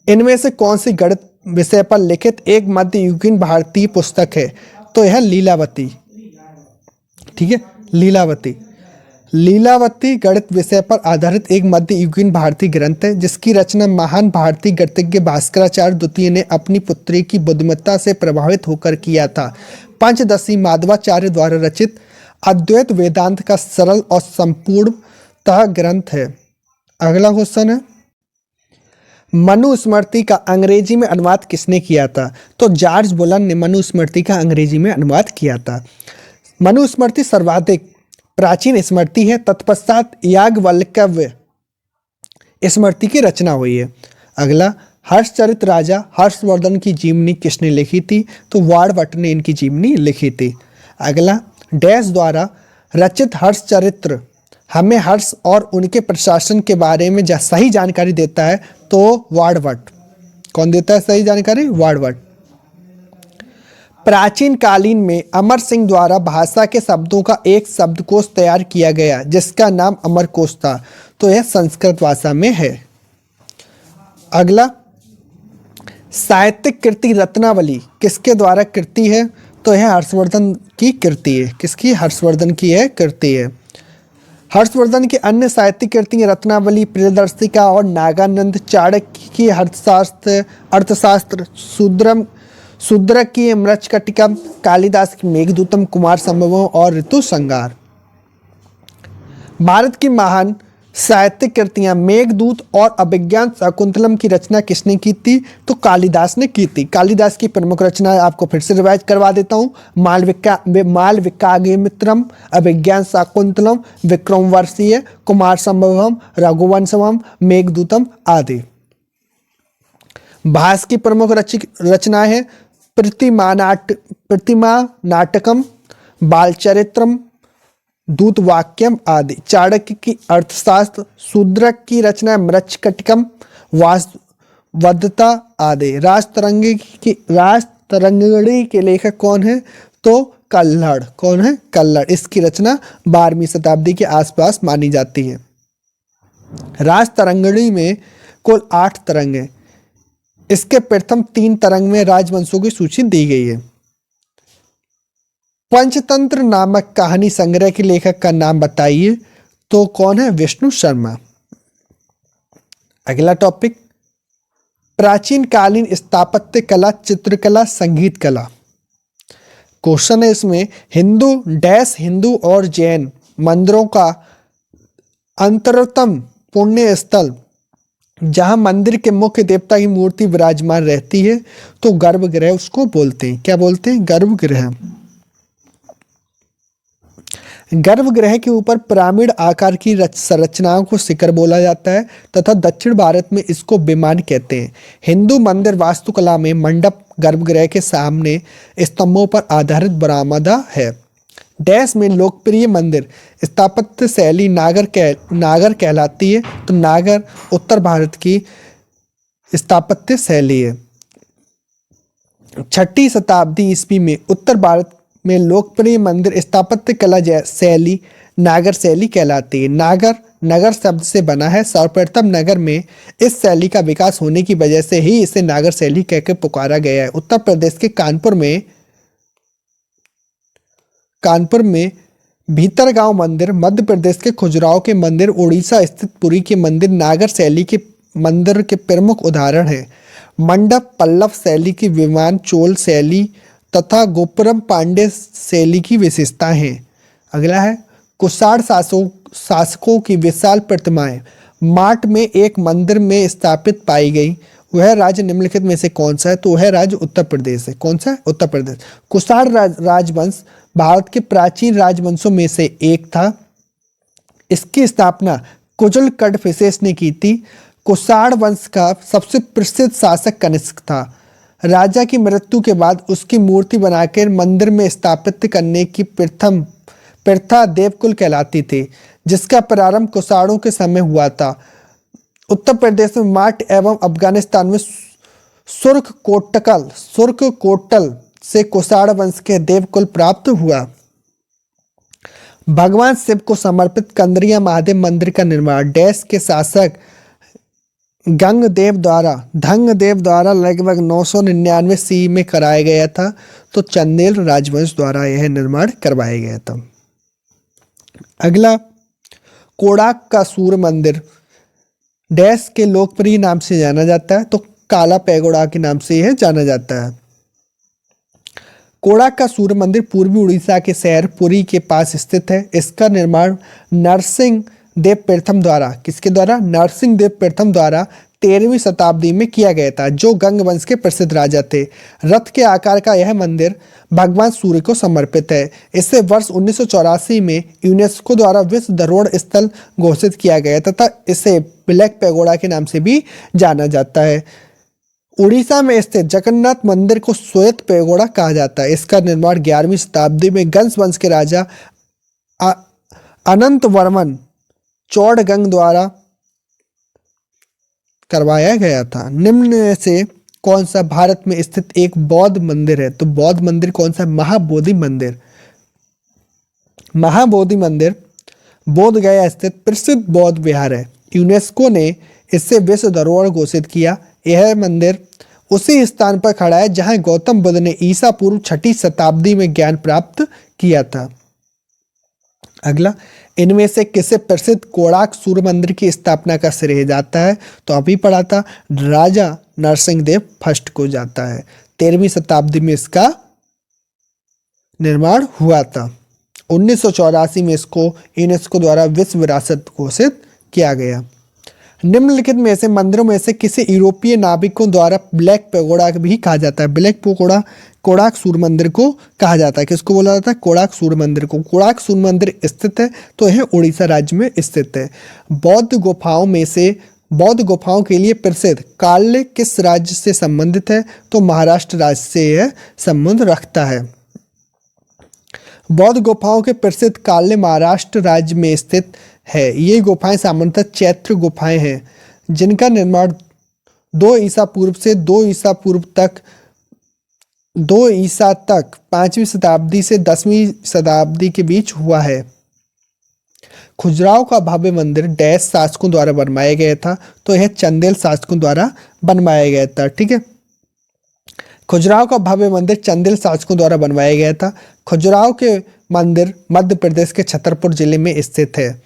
A: इनमें से कौन सी गणित विषय पर लिखित एक मध्ययुगीन भारतीय पुस्तक है? तो यह लीलावती। ठीक है, लीलावती गणित विषय पर आधारित एक मध्ययुगीन भारतीय ग्रंथ है, जिसकी रचना महान भारतीय गणितज्ञ भास्कराचार्य द्वितीय ने अपनी पुत्री की बुद्धिमत्ता से प्रभावित होकर किया था। पंचदशी माधवाचार्य द्वारा रचित अद्वैत वेदांत का सरल और संपूर्णतः ग्रंथ है। अगला क्वेश्चन है, मनुस्मृति का अंग्रेजी में अनुवाद किसने किया था? तो जॉर्ज बुलन ने मनुस्मृति का अंग्रेजी में अनुवाद किया था। मनुस्मृति सर्वाधिक प्राचीन स्मृति है। तत्पश्चात याज्ञवल्क्य स्मृति की रचना हुई है। अगला, हर्षचरित राजा हर्षवर्धन की जीवनी किसने लिखी थी? तो वार्डवर्थ ने इनकी जीवनी लिखी थी। अगला, डैश द्वारा रचित हर्षचरित्र हमें हर्ष और उनके प्रशासन के बारे में सही जानकारी देता है। तो वार्डवर्थ। कौन देता है सही जानकारी? वार्डवर्थ। प्राचीन कालीन में अमर सिंह द्वारा भाषा के शब्दों का एक शब्दकोश तैयार किया गया, जिसका नाम अमरकोश था। तो यह संस्कृत भाषा में है। अगला, साहित्यिक कृति रत्नावली किसके द्वारा कृति है? तो यह हर्षवर्धन की कृति है। किसकी? हर्षवर्धन की यह कृति है। हर्षवर्धन की अन्य साहित्यिक कृतियां रत्नावली, प्रियदर्शिका और नागानंद, चाणक्य की अर्थशास्त्र, शूद्रक की मृच्छकटिकम, कालिदास की मेघदूतम, कुमार संभवम और ऋतु संहार। भारत की महान साहित्यिक कृतियां मेघदूत और अभिज्ञान शाकुंतलम की रचना किसने की थी? तो कालिदास ने की थी। कालिदास की प्रमुख रचना आपको फिर से रिवाइज करवा देता हूँ। मालविकाग्निमित्रम, अभिज्ञान शाकुंतलम, विक्रमोर्वशीय, कुमार संभवम, रघुवंशम, मेघदूतम आदि। भास की प्रमुख रचनाएं हैं प्रतिमा नाटकम, बालचरित्रम, दूतवाक्यम आदि। चाणक्य की अर्थशास्त्र, शूद्रक की रचना मृच्छकटिकम, वासवदत्ता आदि। राजतरंगिणी के लेखक कौन है? तो कल्हड़। कौन है? कल्हड़। इसकी रचना 12वीं शताब्दी के आसपास मानी जाती है। राजतरंगिणी में कुल 8 तरंग हैं। इसके प्रथम 3 तरंग में राजवंशों की सूची दी गई है। पंचतंत्र नामक कहानी संग्रह के लेखक का नाम बताइए। तो कौन है? विष्णु शर्मा। अगला टॉपिक, प्राचीन कालीन स्थापत्य कला, चित्रकला, संगीत कला। क्वेश्चन है इसमें, हिंदू और जैन मंदिरों का अंतरतम पुण्य स्थल जहां मंदिर के मुख्य देवता की मूर्ति विराजमान रहती है, तो गर्भगृह उसको बोलते हैं। क्या बोलते हैं? गर्भगृह। गर्भगृह के ऊपर पिरामिड आकार की संरचनाओं को शिखर बोला जाता है तथा दक्षिण भारत में इसको विमान कहते हैं। हिंदू मंदिर वास्तुकला में मंडप गर्भगृह के सामने स्तंभों पर आधारित बरामदा है। डैश में लोकप्रिय मंदिर स्थापत्य शैली नागर कहलाती है। तो नागर उत्तर भारत की स्थापत्य शैली है। 6वीं शताब्दी ईस्वी में उत्तर भारत में लोकप्रिय मंदिर स्थापत्य कला शैली नागर शैली कहलाती है। नागर नगर शब्द से बना है। सर्वप्रथम नगर में इस शैली का विकास होने की वजह से ही इसे नागर शैली कहकर पुकारा गया है। उत्तर प्रदेश के कानपुर में भीतरगांव मंदिर, मध्य प्रदेश के खजुराहो के मंदिर, उड़ीसा स्थित पुरी के मंदिर नागर शैली के मंदिर के प्रमुख उदाहरण हैं। मंडप पल्लव शैली की, विमान चोल शैली तथा गोपुरम पांड्य शैली की विशेषताएं हैं। अगला है, कुषाण शासकों की विशाल प्रतिमाएं माट में एक मंदिर में स्थापित पाई गई। वह राज्य निम्नलिखित में से कौन सा है? तो वह राज्य उत्तर प्रदेश है। कौन सा है? उत्तर प्रदेश। कुषाण राजवंश भारत के प्राचीन राजवंशों में से एक था। इसकी स्थापना कुजल कडफिसेस ने की थी। कुषाण वंश का सबसे प्रसिद्ध शासक कनिष्क था। राजा की मृत्यु के बाद उसकी मूर्ति बनाकर मंदिर में स्थापित करने की प्रथा देवकुल कहलाती थी, जिसका प्रारंभ कुषाणों के समय हुआ था। उत्तर प्रदेश में माट एवं अफगानिस्तान में सुर्ख से कुषाण वंश के देवकुल प्राप्त हुआ। भगवान शिव को समर्पित कंदरिया महादेव मंदिर का निर्माण डैश के शासक धंगदेव द्वारा लगभग 999 सी में कराया गया था। तो चंदेल राजवंश द्वारा यह निर्माण करवाया गया था। अगला, कोणार्क का सूर्य मंदिर डैश के लोकप्रिय नाम से जाना जाता है। तो काला पैगोडा के नाम से यह जाना जाता है। कोणार्क का सूर्य मंदिर पूर्वी उड़ीसा के शहर पुरी के पास स्थित है। इसका निर्माण नरसिंह देव प्रथम द्वारा, किसके द्वारा? नरसिंह देव प्रथम द्वारा 13वीं शताब्दी में किया गया था, जो गंग वंश के प्रसिद्ध राजा थे। रथ के आकार का यह मंदिर भगवान सूर्य को समर्पित है। इसे वर्ष 1984 में यूनेस्को द्वारा विश्व धरोहर स्थल घोषित किया गया तथा इसे ब्लैक पैगोडा के नाम से भी जाना जाता है। उड़ीसा में स्थित जगन्नाथ मंदिर को श्वेत पैगोडा कहा जाता है। इसका निर्माण 11वीं शताब्दी में गंग वंश के राजा अनंत वर्मन चौड़गंग द्वारा करवाया गया था। निम्न में से कौन सा भारत में स्थित एक बौद्ध मंदिर है? तो बौद्ध मंदिर कौन सा? महाबोधि मंदिर। महाबोधि मंदिर बोध गया स्थित प्रसिद्ध बौद्ध विहार है। यूनेस्को ने इसे विश्व धरोहर घोषित किया। यह मंदिर उसी स्थान पर खड़ा है जहां गौतम बुद्ध ने ईसा पूर्व 6ठी शताब्दी में ज्ञान प्राप्त किया था। अगला, इनमें से किसे प्रसिद्ध कोणार्क सूर्य मंदिर की स्थापना का श्रेय जाता है? तो अभी पढ़ा था, राजा नरसिंह देव फर्स्ट को जाता है। 13वीं शताब्दी में इसका निर्माण हुआ था। 1984 में इसको यूनेस्को द्वारा विश्व विरासत घोषित किया गया। निम्नलिखित में से मंदिरों में से किसी यूरोपीय नाविकों द्वारा ब्लैक पैगोडा भी कहा जाता है? ब्लैक पैगोडा कोणार्क सूर्य मंदिर को कहा जाता है। किसको बोला जाता है? कोणार्क सूर्य मंदिर को। कोणार्क सूर्य मंदिर स्थित है तो यह उड़ीसा राज्य में स्थित है। बौद्ध गुफाओं के लिए प्रसिद्ध काल्य किस राज्य से संबंधित है? तो महाराष्ट्र राज्य से यह संबंध रखता है। बौद्ध गुफाओं के प्रसिद्ध काल्य महाराष्ट्र राज्य में स्थित है। ये गुफाएं सामान्यतः चैत्र गुफाएं हैं, जिनका निर्माण 2 ईसा पूर्व से 2 ईसा तक 5वीं शताब्दी से 10वीं शताब्दी के बीच हुआ है। खुजराहो का भव्य मंदिर डैश शासकों द्वारा बनवाया गया था। तो यह चंदेल शासकों द्वारा बनवाया गया था। ठीक है, खुजराहो का भव्य मंदिर चंदेल शासकों द्वारा बनवाया गया था। खुजराहो के मंदिर मध्य प्रदेश के छतरपुर जिले में स्थित है।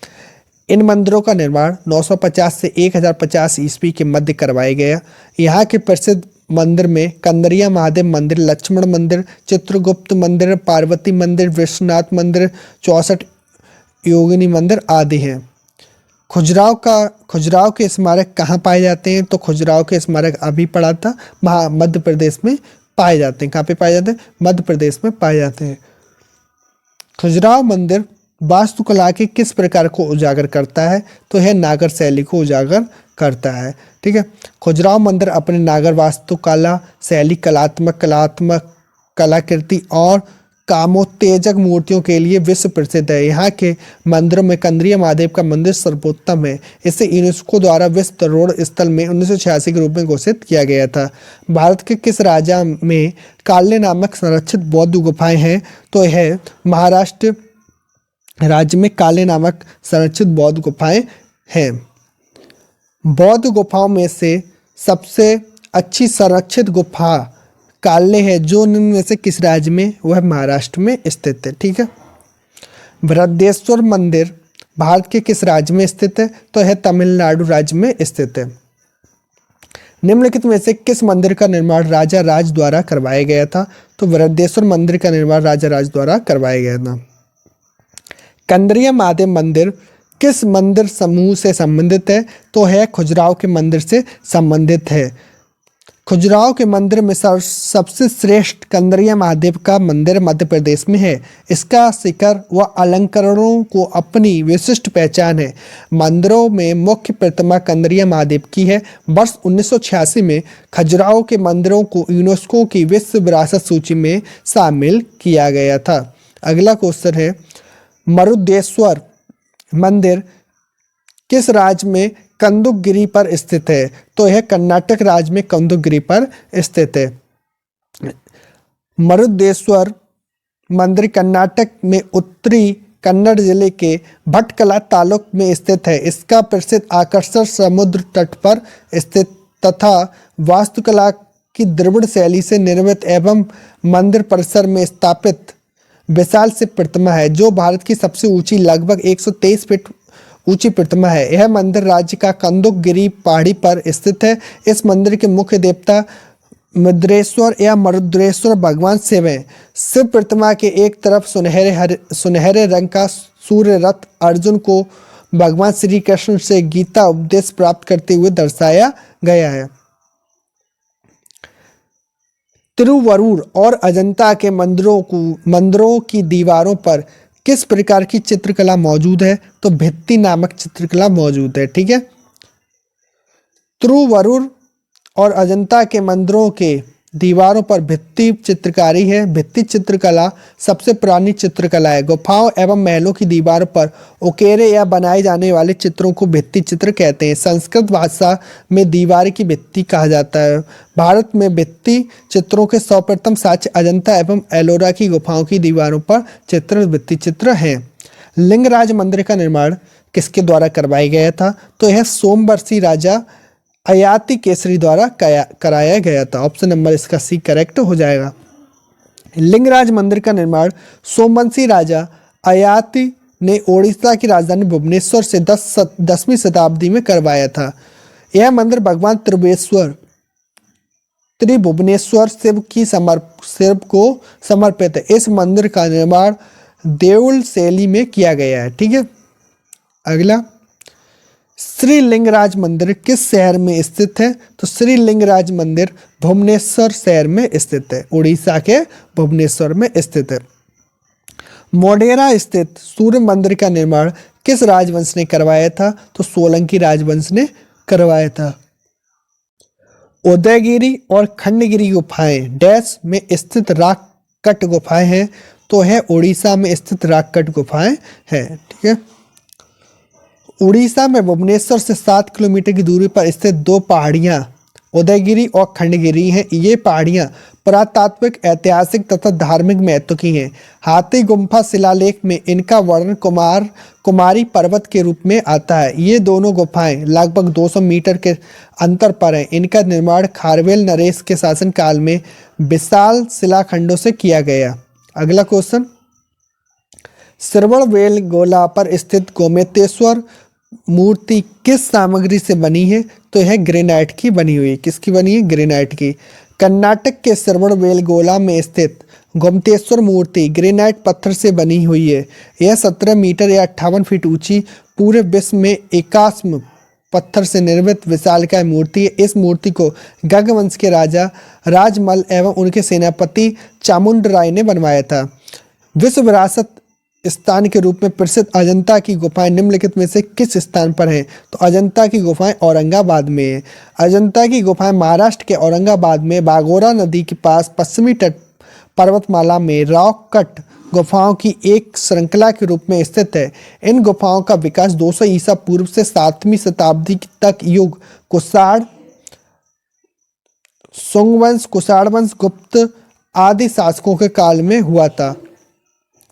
A: इन मंदिरों का निर्माण 950 से 1050 ईस्वी के मध्य करवाया गया। यहाँ के प्रसिद्ध मंदिर में कंदरिया महादेव मंदिर, लक्ष्मण मंदिर, चित्रगुप्त मंदिर, पार्वती मंदिर, विश्वनाथ मंदिर, 64 योगिनी मंदिर आदि हैं। खुजराहो के स्मारक कहाँ पाए जाते हैं? तो खुजराहो के स्मारक अभी पढ़ा था, मध्य प्रदेश में पाए जाते हैं। कहाँ पे पाए जाते हैं? मध्य प्रदेश में पाए जाते हैं। खुजराहो मंदिर वास्तुकला के किस प्रकार को उजागर करता है? तो यह नागर शैली को उजागर करता है। ठीक है, खुजराहो मंदिर अपने नागर वास्तुकला शैली, कलात्मक कलाकृति और कामोत्तेजक मूर्तियों के लिए विश्व प्रसिद्ध है। यहाँ के मंदिरों में कंदरिया महादेव का मंदिर सर्वोत्तम है। इसे यूनेस्को द्वारा विश्व धरोहर स्थल में 1986 के रूप में घोषित किया गया था। भारत के किस राज्य में काल्य नामक संरक्षित बौद्ध गुफाएं हैं? तो यह महाराष्ट्र राज्य में काल्य नामक संरक्षित बौद्ध गुफाएं हैं। बौद्ध गुफाओं में से सबसे अच्छी संरक्षित गुफा काल्य है, जो निम्न में से किस राज्य में? वह महाराष्ट्र में स्थित है। ठीक है, बृहदेश्वर मंदिर भारत के किस राज्य में स्थित है? तो यह तमिलनाडु राज्य में स्थित है। निम्नलिखित में से किस मंदिर का निर्माण राजा राज द्वारा करवाया गया था? तो बृहदेश्वर मंदिर का निर्माण राजा राज द्वारा करवाया गया था। कंदरिया महादेव मंदिर किस मंदिर समूह से संबंधित है? तो है खुजराहो के मंदिर से संबंधित है। खजुराहो के मंदिर में सबसे श्रेष्ठ कंदरिया महादेव का मंदिर मध्य प्रदेश में है। इसका शिखर व अलंकरणों को अपनी विशिष्ट पहचान है। मंदिरों में मुख्य प्रतिमा कंदरिया महादेव की है। वर्ष 1986 में खजुराहो के मंदिरों को यूनेस्को की विश्व विरासत सूची में शामिल किया गया था। अगला क्वेश्चन है, मरुदेश्वर मंदिर किस राज्य में कंदुकगिरी पर स्थित है? तो यह कर्नाटक राज्य में कंदुकगिरी पर स्थित है। मरुदेश्वर मंदिर कर्नाटक में उत्तरी कन्नड़ जिले के भटकला तालुक में स्थित है। इसका प्रसिद्ध आकर्षण समुद्र तट पर स्थित तथा वास्तुकला की द्रविड़ शैली से निर्मित एवं मंदिर परिसर में स्थापित विशाल शिव प्रतिमा है, जो भारत की सबसे ऊंची लगभग 123 फीट ऊंची प्रतिमा है। यह मंदिर राज्य का कंदुकगिरी पहाड़ी पर स्थित है। इस मंदिर के मुख्य देवता मरुदेश्वर या मरुदेश्वर भगवान शिव हैं। शिव प्रतिमा के एक तरफ सुनहरे रंग का सूर्य रथ अर्जुन को भगवान श्री कृष्ण से गीता उपदेश प्राप्त करते हुए दर्शाया गया है। तिरुवरूर और अजंता के मंदिरों की दीवारों पर किस प्रकार की चित्रकला मौजूद है? तो भित्ति नामक चित्रकला मौजूद है। ठीक है, तिरुवरूर और अजंता के मंदिरों के दीवारों पर भित्ति चित्रकारी है। भित्ति चित्रकला सबसे पुरानी चित्रकला है। गुफाओं एवं महलों की दीवारों पर उकेरे या बनाए जाने वाले चित्रों को भित्ति चित्र कहते हैं। संस्कृत भाषा में दीवार की भित्ति कहा जाता है। भारत में भित्ति चित्रों के सर्वप्रथम साक्ष्य अजंता एवं एलोरा की गुफाओं की दीवारों पर चित्र भित्ति चित्र हैं। लिंगराज मंदिर का निर्माण किसके द्वारा करवाया गया था? तो यह सोमवंशी राजा अयाती केसरी द्वारा कराया गया था। ऑप्शन नंबर इसका सी करेक्ट हो जाएगा। लिंगराज मंदिर का निर्माण सोमवंशी राजा अयाती ने ओडिशा की राजधानी भुवनेश्वर से 10वीं शताब्दी में करवाया था। यह मंदिर भगवान त्रिभुवनेश्वर शिव को समर्पित है। इस मंदिर का निर्माण देउल शैली में किया गया है। ठीक है, अगला, श्री लिंगराज मंदिर किस शहर में स्थित है? तो श्री लिंगराज मंदिर भुवनेश्वर शहर में स्थित है। उड़ीसा के भुवनेश्वर में स्थित है। मोढेरा स्थित सूर्य मंदिर का निर्माण किस राजवंश ने करवाया था? तो सोलंकी राजवंश ने करवाया था। उदयगिरी और खंडगिरी गुफाएं डैश में स्थित राक कट गुफाएं हैं। तो है उड़ीसा में स्थित राक कट गुफाएं हैं। ठीक है, उड़ीसा में भुवनेश्वर से 7 किलोमीटर की दूरी पर स्थित दो पहाड़ियां उदयगिरी और खंडगिरी हैं। ये पहाड़ियां पुरातात्विक, ऐतिहासिक तथा धार्मिक महत्व की हैं। हाथी गुम्फा शिलालेख में इनका वर्णन कुमारी पर्वत के रूप में आता है। ये दोनों गुफाएं लगभग 200 मीटर के अंतर पर हैं। इनका निर्माण खारवेल नरेश के शासनकाल में विशाल शिलाखंडों से किया गया। अगला क्वेश्चन, श्रवणबेल गोला पर स्थित गोमतेश्वर मूर्ति किस सामग्री से बनी है? तो यह ग्रेनाइट की बनी हुई है। किसकी बनी है? ग्रेनाइट की। कर्नाटक के श्रवणबेल गोला में स्थित गोमतेश्वर मूर्ति ग्रेनाइट पत्थर से बनी हुई है। यह 17 मीटर या 58 फीट ऊंची, पूरे विश्व में एकास्म पत्थर से निर्मित विशालकाय मूर्ति है। इस मूर्ति को गंग वंश के राजा राजमल एवं उनके सेनापति चामुंडराय ने बनवाया था। विश्व विरासत स्थान के रूप में प्रसिद्ध अजंता की गुफाएं निम्नलिखित में से किस स्थान पर हैं? तो अजंता की गुफाएं औरंगाबाद में हैं। अजंता की गुफाएं महाराष्ट्र के औरंगाबाद में बागोरा नदी के पास पश्चिमी तट पर्वतमाला में रॉक कट गुफाओं की एक श्रृंखला के रूप में स्थित है। इन गुफाओं का विकास 200 ईसा पूर्व से 7वीं शताब्दी तक युग कुषाण, सुंगवंश, कुषाण वंश, गुप्त आदि शासकों के काल में हुआ था।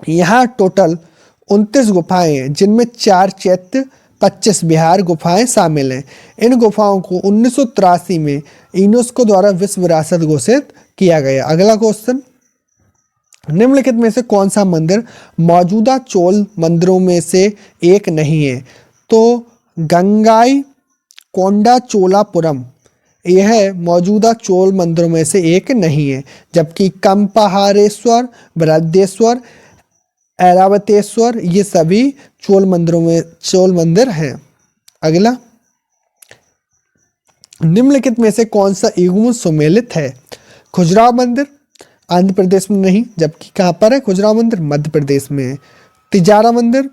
A: यहाँ टोटल 29 गुफाएं हैं, जिनमें 4 चैत्य, 25 विहार गुफाएं शामिल हैं। इन गुफाओं को 1983 में यूनेस्को द्वारा विश्व विरासत घोषित किया गया। अगला क्वेश्चन, निम्नलिखित में से कौन सा मंदिर मौजूदा चोल मंदिरों में से एक नहीं है? तो गंगाई कोंडा चोलापुरम यह मौजूदा चोल मंदिरों में से एक नहीं है, जबकि कंपहारेश्वर, बृहदेश्वर, ऐरावतेश्वर ये सभी चोल मंदिर हैं। अगला, निम्नलिखित में से कौन सा युग्म सुमेलित है? खजुराहो मंदिर आंध्र प्रदेश में नहीं, जबकि कहाँ पर है खजुराहो मंदिर? मध्य प्रदेश में है। तिजारा मंदिर,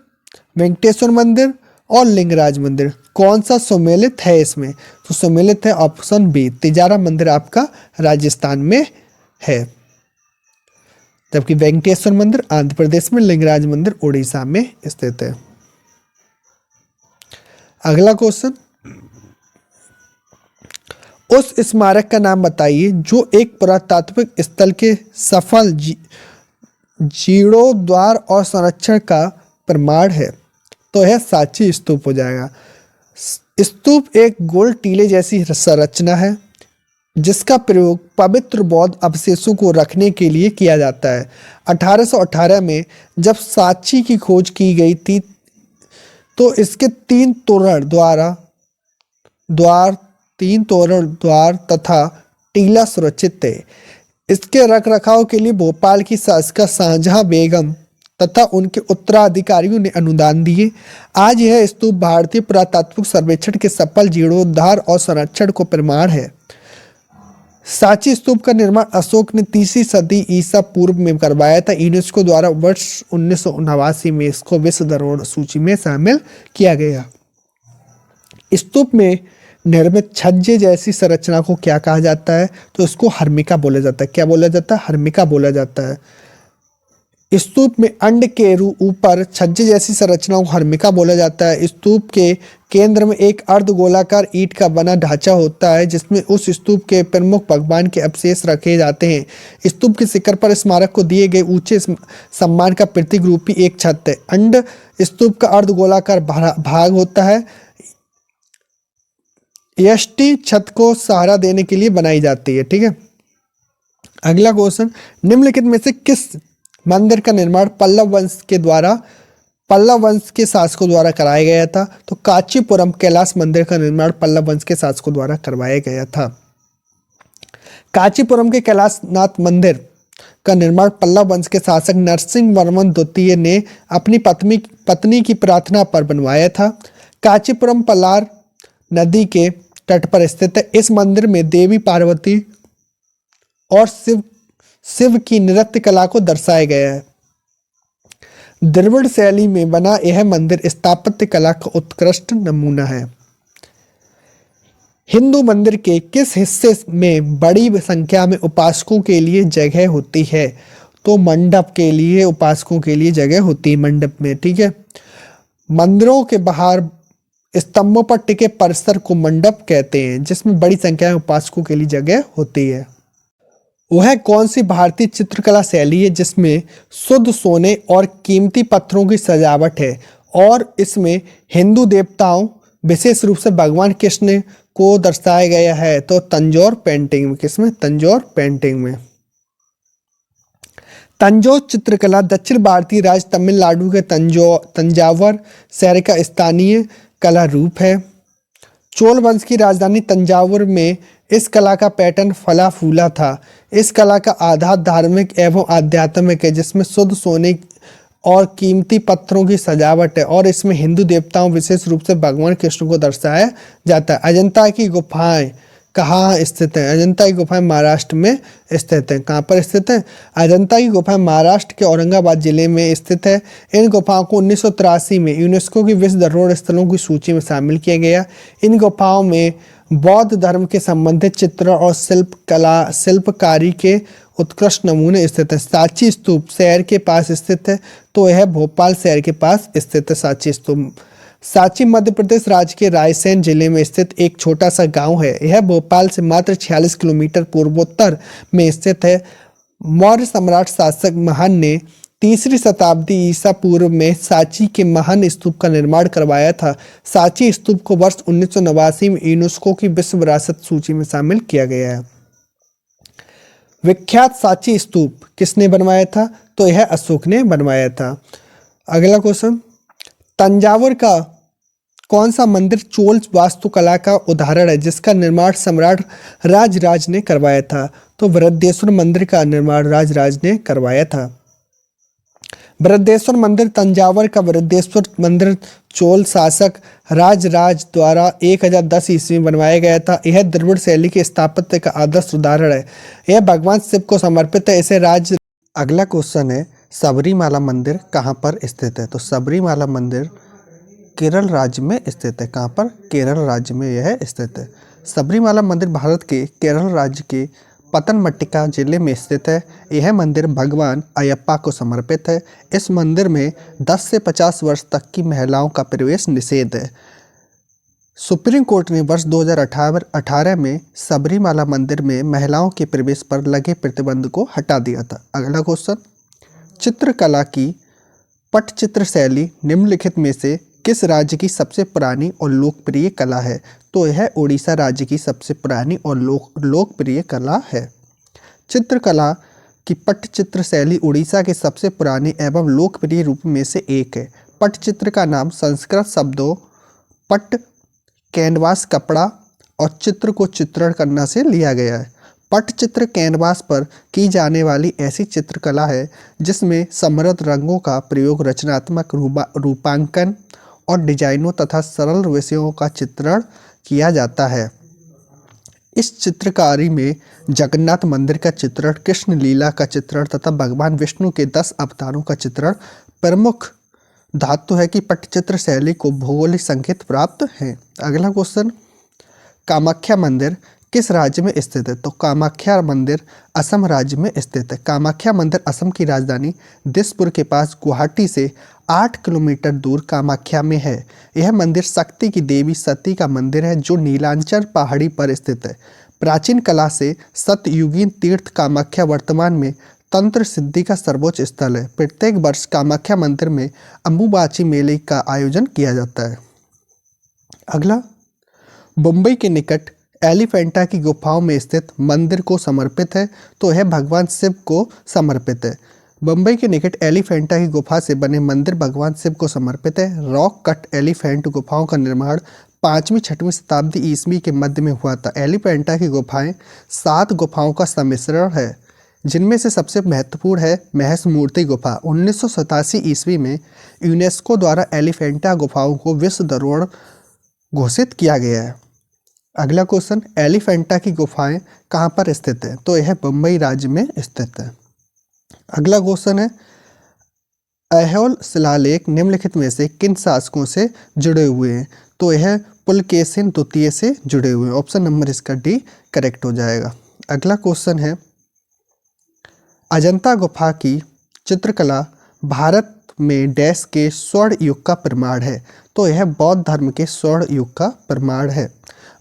A: वेंकटेश्वर मंदिर और लिंगराज मंदिर, कौन सा सुमेलित है इसमें? तो सुमेलित है ऑप्शन बी, तिजारा मंदिर आपका राजस्थान में है, जबकि वेंकटेश्वर मंदिर आंध्र प्रदेश में, लिंगराज मंदिर उड़ीसा में स्थित है। अगला क्वेश्चन, उस स्मारक का नाम बताइए जो एक पुरातात्विक स्थल के सफल जीर्णोद्धार और संरक्षण का प्रमाण है। तो यह सांची स्तूप हो जाएगा। स्तूप एक गोल टीले जैसी संरचना है जिसका प्रयोग पवित्र बौद्ध अवशेषों को रखने के लिए किया जाता है। 1818 में जब सांची की खोज की गई थी तो इसके तीन तोरण द्वार तथा टीला सुरक्षित थे। इसके रख रखाव के लिए भोपाल की शासिका शाहजहां बेगम तथा उनके उत्तराधिकारियों ने अनुदान दिए। आज यह स्तूप भारतीय पुरातात्विक सर्वेक्षण के सफल जीर्णोद्धार और संरक्षण को प्रमाण है। सांची स्तूप का निर्माण अशोक ने 3वीं सदी ईसा पूर्व में करवाया था। यूनेस्को द्वारा वर्ष 1989 में इसको विश्व धरोहर सूची में शामिल किया गया। स्तूप में निर्मित छज्जे जैसी संरचना को क्या कहा जाता है? तो इसको हर्मिका बोला जाता है। क्या बोला जाता है? हर्मिका बोला जाता है। स्तूप में अंड के ऊपर छज्जे जैसी संरचना को हर्मिका बोला जाता है। स्तूप के केंद्र में एक अर्धगोलाकार ईंट का बना ढांचा होता है जिसमें उस स्तूप के प्रमुख भगवान के अवशेष रखे जाते हैं। स्तूप के शिखर पर स्मारक को दिए गए ऊंचे सम्मान का प्रतीक रूपी एक छत है। अंड स्तूप का अर्धगोलाकार भाग होता है। यष्टि छत को सहारा देने के लिए बनाई जाती है। ठीक है, अगला क्वेश्चन, निम्नलिखित में से किस मंदिर का निर्माण पल्लव वंश के शासकों द्वारा कराया गया था? तो कांचीपुरम कैलाश मंदिर का निर्माण पल्लव वंश के शासकों द्वारा करवाया गया था। कांचीपुरम के कैलाशनाथ मंदिर का निर्माण पल्लव वंश के शासक नरसिंह वर्मन द्वितीय ने अपनी पत्नी की प्रार्थना पर बनवाया था। कांचीपुरम पलार नदी के तट पर स्थित है। इस मंदिर में देवी पार्वती और शिव की नृत्य कला को दर्शाया गया है। द्रविड़ शैली में बना यह मंदिर स्थापत्य कला का उत्कृष्ट नमूना है। हिंदू मंदिर के किस हिस्से में बड़ी संख्या में उपासकों के लिए जगह होती है? तो मंडप के लिए उपासकों के लिए जगह होती है, मंडप में। ठीक है, मंदिरों के बाहर स्तंभों पर टिके परिसर को मंडप कहते हैं जिसमें बड़ी संख्या में उपासकों के लिए जगह होती है। वह कौन सी भारतीय चित्रकला शैली है जिसमें शुद्ध सोने और कीमती पत्थरों की सजावट है और इसमें हिंदू देवताओं विशेष रूप से भगवान कृष्ण को दर्शाया गया है? तो तंजौर पेंटिंग में। किसमें? तंजौर पेंटिंग में। तंजौर चित्रकला दक्षिण भारतीय राज्य तमिलनाडु के तंजावर शहर का स्थानीय कला रूप है। चोल वंश की राजधानी तंजावुर में इस कला का पैटर्न फला फूला था। इस कला का आधार धार्मिक एवं आध्यात्मिक है जिसमें शुद्ध सोने और कीमती पत्थरों की सजावट है और इसमें हिंदू देवताओं विशेष रूप से भगवान कृष्ण को दर्शाया जाता है। अजंता की गुफाएं कहाँ स्थित हैं? अजंता की गुफाएं महाराष्ट्र में स्थित हैं। कहाँ पर स्थित हैं? अजंता की गुफाएं महाराष्ट्र के औरंगाबाद जिले में स्थित है। इन गुफाओं को 1983 में यूनेस्को की विश्व धरोहर स्थलों की सूची में शामिल किया गया। इन गुफाओं में बौद्ध धर्म के संबंधित चित्र और शिल्पकारी के उत्कृष्ट नमूने स्थित हैं। सांची स्तूप शहर के पास स्थित है, तो यह भोपाल शहर के पास स्थित है सांची स्तूप। सांची मध्य प्रदेश राज्य के रायसेन जिले में स्थित एक छोटा सा गांव है। यह भोपाल से मात्र 46 किलोमीटर पूर्वोत्तर में स्थित है। मौर्य सम्राट शासक महान ने 3री शताब्दी ईसा पूर्व में सांची के महान स्तूप का निर्माण करवाया था। सांची स्तूप को वर्ष 1989 में यूनेस्को की विश्व विरासत सूची में शामिल किया गया है। विख्यात सांची स्तूप किसने बनवाया था? तो यह अशोक ने बनवाया था। अगला क्वेश्चन, तंजावुर का कौन सा मंदिर चोल वास्तुकला का उदाहरण है जिसका निर्माण सम्राट राजराज ने करवाया था? तो बृहदेश्वर मंदिर का निर्माण राजराज ने करवाया था। बृहदेश्वर मंदिर तंजावर का बृहदेश्वर मंदिर चोल शासक राजराज द्वारा 1010 ईस्वी में बनवाया गया था। यह द्रविड़ शैली के स्थापत्य का आदर्श उदाहरण है। यह भगवान शिव को समर्पित है। इसे राज अगला क्वेश्चन है, सबरीमाला मंदिर कहाँ पर स्थित है? तो सबरीमाला मंदिर केरल राज्य में स्थित है। कहाँ पर? केरल राज्य में यह स्थित है। सबरीमाला मंदिर भारत के केरल राज्य के पतनमतिट्टा जिले में स्थित है। यह मंदिर भगवान अयप्पा को समर्पित है। इस मंदिर में 10 से 50 वर्ष तक की महिलाओं का प्रवेश निषेध है। सुप्रीम कोर्ट ने वर्ष 2018 में सबरीमाला मंदिर में महिलाओं के प्रवेश पर लगे प्रतिबंध को हटा दिया था। अगला क्वेश्चन, चित्रकला की पटचित्र शैली निम्नलिखित में से किस राज्य की सबसे पुरानी और लोकप्रिय कला है? तो यह उड़ीसा राज्य की सबसे पुरानी और लोकप्रिय कला है। चित्रकला की पटचित्र शैली उड़ीसा के सबसे पुराने एवं लोकप्रिय रूप में से एक है। पटचित्र का नाम संस्कृत शब्दों पट कैनवास कपड़ा और चित्र को चित्रण करना से लिया गया है। पटचित्र कैनवास पर की जाने वाली ऐसी चित्रकला है जिसमें समृद्ध रंगों का प्रयोग, रचनात्मक रूपांकन और डिजाइनों तथा सरल विषयों का चित्रण किया जाता है। इस चित्रकारी में जगन्नाथ मंदिर का चित्रण, कृष्ण लीला का चित्रण तथा भगवान विष्णु के 10 अवतारों का चित्रण प्रमुख धातु है कि पटचित्र शैली को भौगोलिक संकेत प्राप्त है। अगला क्वेश्चन, कामाख्या मंदिर किस राज्य में स्थित है? तो कामाख्या मंदिर असम राज्य में स्थित है। कामाख्या मंदिर असम की राजधानी दिसपुर के पास गुवाहाटी से 8 किलोमीटर दूर कामाख्या में है। यह मंदिर शक्ति की देवी सती का मंदिर है जो नीलांचल पहाड़ी पर स्थित है। प्राचीन कला से सतयुगीन तीर्थ कामाख्या वर्तमान में तंत्र सिद्धि का सर्वोच्च स्थल है। प्रत्येक वर्ष कामाख्या मंदिर में अम्बुबाची मेले का आयोजन किया जाता है। अगला, मुंबई के निकट एलिफेंटा की गुफाओं में स्थित मंदिर को समर्पित है। तो यह भगवान शिव को समर्पित है। मुंबई के निकट एलिफेंटा की गुफा से बने मंदिर भगवान शिव को समर्पित है। रॉक कट एलिफेंट गुफाओं का निर्माण 5वीं-6वीं शताब्दी ईस्वी के मध्य में हुआ था। एलिफेंटा की गुफाएं 7 गुफाओं का सम्मिश्रण है जिनमें से सबसे महत्वपूर्ण है महस मूर्ति गुफा। 1987 ईस्वी में यूनेस्को द्वारा एलिफेंटा गुफाओं को विश्व धरोहर घोषित किया गया है। अगला क्वेश्चन, एलिफेंटा की गुफाएं कहाँ पर स्थित है? तो यह मुंबई राज्य में स्थित है। अगला क्वेश्चन है, ऐहोल शिलालेख निम्नलिखित में से किन शासकों से जुड़े हुए हैं? तो यह पुलकेशिन द्वितीय से जुड़े हुए हैं। ऑप्शन नंबर इसका डी करेक्ट हो जाएगा। अगला क्वेश्चन है, अजंता गुफा की चित्रकला भारत में डैश के स्वर्ण युग का प्रमाण है। तो यह बौद्ध धर्म के स्वर्ण युग का प्रमाण है।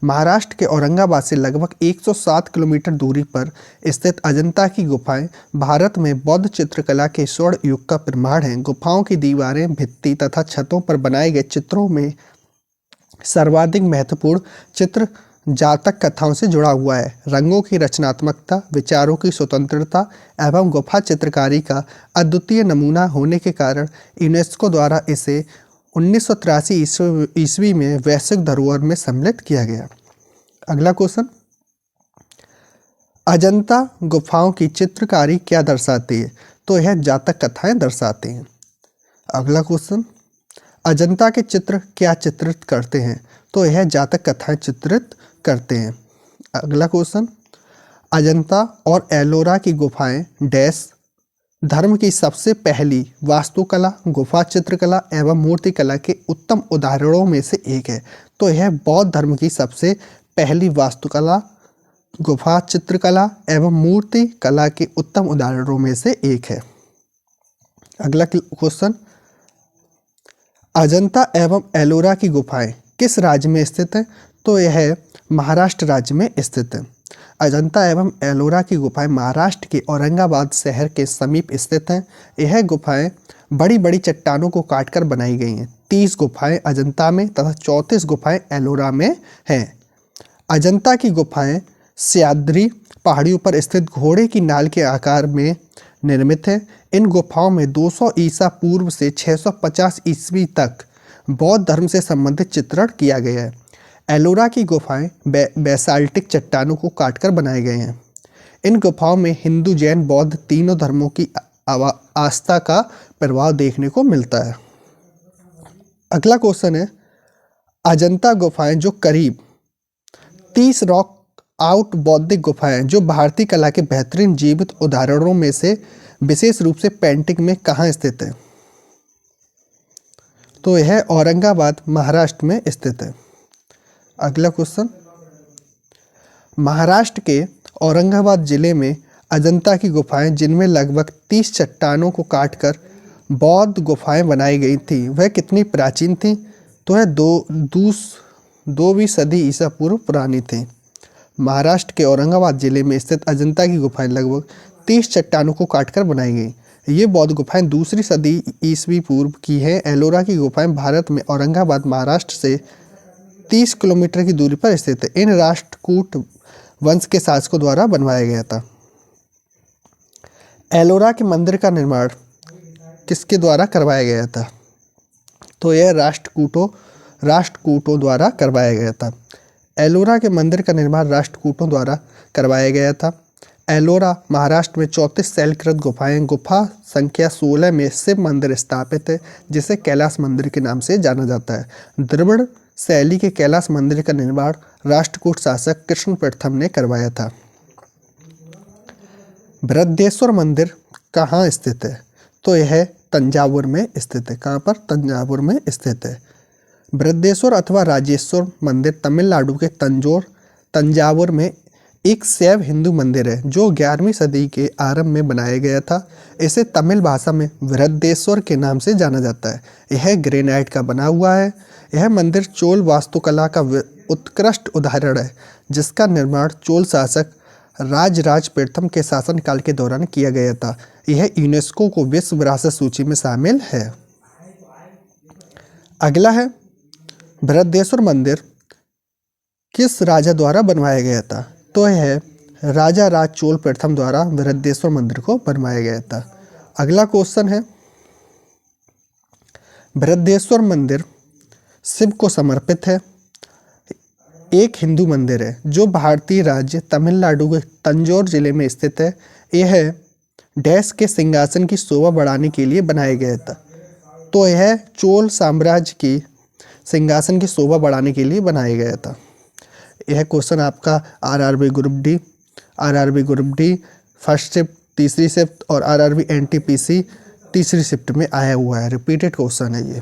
A: महाराष्ट्र के औरंगाबाद से लगभग 107 किलोमीटर दूरी पर स्थित अजंता की गुफाएं भारत में बौद्ध चित्रकला के स्वर्ण युग का प्रमाण हैं। गुफाओं की दीवारें, भित्ति तथा छतों पर बनाए गए चित्रों में सर्वाधिक महत्वपूर्ण चित्र जातक कथाओं से जुड़ा हुआ है। रंगों की रचनात्मकता, विचारों की स्वतंत्रता एवं गुफा चित्रकारी का अद्वितीय नमूना होने के कारण यूनेस्को द्वारा इसे 1983 ईस्वी में वैश्विक धरोहर में सम्मिलित किया गया। अगला क्वेश्चन, अजंता गुफाओं की चित्रकारी क्या दर्शाती है? तो यह जातक कथाएं दर्शाती हैं। अगला क्वेश्चन, अजंता के चित्र क्या चित्रित करते हैं? तो यह जातक कथाएं चित्रित करते हैं। अगला क्वेश्चन, अजंता और एलोरा की गुफाएं डैश धर्म की सबसे पहली वास्तुकला, गुफा चित्रकला एवं मूर्तिकला के उत्तम उदाहरणों में से एक है। तो यह बौद्ध धर्म की सबसे पहली वास्तुकला, गुफा चित्रकला एवं मूर्ति कला के उत्तम उदाहरणों में से एक है। अगला क्वेश्चन, अजंता एवं एलोरा की गुफाएं किस राज्य में स्थित है? तो यह महाराष्ट्र राज्य में स्थित है। अजंता एवं एलोरा की गुफाएं महाराष्ट्र के औरंगाबाद शहर के समीप स्थित हैं। यह गुफाएं बड़ी बड़ी चट्टानों को काटकर बनाई गई हैं। 30 गुफाएं अजंता में तथा 34 गुफाएं एलोरा में हैं। अजंता की गुफाएं सह्याद्री पहाड़ियों पर स्थित घोड़े की नाल के आकार में निर्मित है। इन गुफाओं में 200 ईसा पूर्व से 650 ईस्वी तक बौद्ध धर्म से संबंधित चित्रण किया गया है। एलोरा की गुफाएं बेसाल्टिक चट्टानों को काटकर बनाए गए हैं। इन गुफाओं में हिंदू, जैन, बौद्ध तीनों धर्मों की आस्था का प्रभाव देखने को मिलता है। अगला क्वेश्चन है, अजंता गुफाएं जो करीब 30 रॉक आउट बौद्धिक गुफाएं जो भारतीय कला के बेहतरीन जीवित उदाहरणों में से विशेष रूप से पेंटिंग में कहाँ स्थित है? तो यह औरंगाबाद महाराष्ट्र में स्थित है। अगला क्वेश्चन, महाराष्ट्र के औरंगाबाद जिले में अजंता की गुफाएं जिनमें लगभग 30 चट्टानों को काटकर बौद्ध गुफाएं बनाई गई थी, वह कितनी प्राचीन थी? तो यह 2वीं सदी ईसा पूर्व पुरानी थी। महाराष्ट्र के औरंगाबाद जिले में स्थित अजंता की गुफाएं लगभग 30 चट्टानों को काटकर बनाई गई। ये बौद्ध गुफाएं 2री सदी ईसवी पूर्व की हैं। एलोरा की गुफाएं भारत में औरंगाबाद महाराष्ट्र से 30 किलोमीटर की दूरी पर स्थित है। इन राष्ट्रकूट वंश के शासकों द्वारा बनवाया गया था। एलोरा के मंदिर का निर्माण किसके द्वारा करवाया गया था? तो यह राष्ट्रकूटों द्वारा करवाया गया था। एलोरा के मंदिर का निर्माण राष्ट्रकूटों द्वारा करवाया गया था। एलोरा महाराष्ट्र में 34 शैलकृत गुफाएं गुफा संख्या 16 में शिव मंदिर स्थापित है, जिसे कैलाश मंदिर के नाम से जाना जाता है। द्रविड़ शैली के कैलाश मंदिर का निर्माण राष्ट्रकूट शासक कृष्ण प्रथम ने करवाया था। बृहदेश्वर मंदिर कहाँ स्थित है? तो यह तंजावुर में स्थित है। कहाँ पर? तंजावुर में स्थित है। बृहदेश्वर अथवा राजेश्वर मंदिर तमिलनाडु के तंजावुर में एक शैव हिंदू मंदिर है जो 11वीं सदी के आरंभ में बनाया गया था। इसे तमिल भाषा में बृहदेश्वर के नाम से जाना जाता है। यह ग्रेनाइट का बना हुआ है। यह मंदिर चोल वास्तुकला का उत्कृष्ट उदाहरण है, जिसका निर्माण चोल शासक राजराज प्रथम के शासनकाल के दौरान किया गया था। यह यूनेस्को को विश्व विरासत सूची में शामिल है। अगला है, बृहदेश्वर मंदिर किस राजा द्वारा बनवाया गया था? तो यह राजा राज चोल प्रथम द्वारा बृहदेश्वर मंदिर को बनवाया गया था। अगला क्वेश्चन है, बृहदेश्वर मंदिर शिव को समर्पित है। एक हिंदू मंदिर है जो भारतीय राज्य तमिलनाडु के तंजौर जिले में स्थित है। यह डैश के सिंहासन की शोभा बढ़ाने के लिए बनाया गया था। तो यह चोल साम्राज्य की सिंहासन की शोभा बढ़ाने के लिए बनाया गया था। यह क्वेश्चन आपका RRB group D first shift, तीसरी शिफ्ट और आरआरबी एनटीपीसी तीसरी शिफ्ट में आया हुआ है। रिपीटेड क्वेश्चन है ये।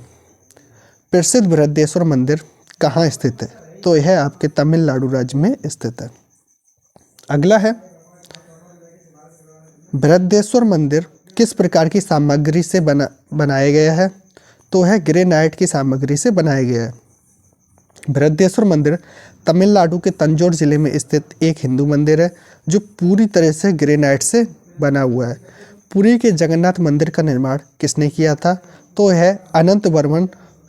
A: प्रसिद्ध बृहदेश्वर मंदिर कहाँ स्थित है? तो यह आपके तमिलनाडु राज्य में स्थित है। अगला है, बृहदेश्वर मंदिर किस प्रकार की सामग्री से बनाया गया है? तो यह ग्रेनाइट की सामग्री से बनाया गया है। बृहदेश्वर मंदिर तमिलनाडु के तंजौर जिले में स्थित एक हिंदू मंदिर है जो पूरी तरह से ग्रेनाइट से बना हुआ है। पुरी के जगन्नाथ मंदिर का निर्माण किसने किया था? तो यह अनंत वर्मन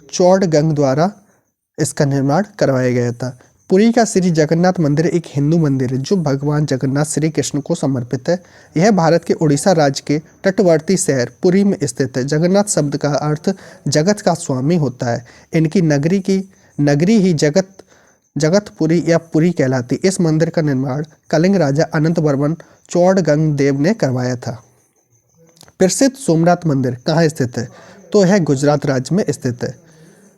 A: चौड़गंग द्वारा इसका निर्माण करवाया गया था। पुरी का श्री जगन्नाथ मंदिर एक हिंदू मंदिर है जो भगवान जगन्नाथ श्री कृष्ण को समर्पित है। यह भारत के उड़ीसा राज्य के तटवर्ती शहर पुरी में स्थित है। जगन्नाथ शब्द का अर्थ जगत का स्वामी होता है। इनकी नगरी ही जगतपुरी या पुरी कहलाती। इस मंदिर का निर्माण कलिंग राजा अनंत वर्मन चौड़गंग देव ने करवाया था। प्रसिद्ध सोमनाथ मंदिर कहाँ स्थित है? तो यह गुजरात राज्य में स्थित है।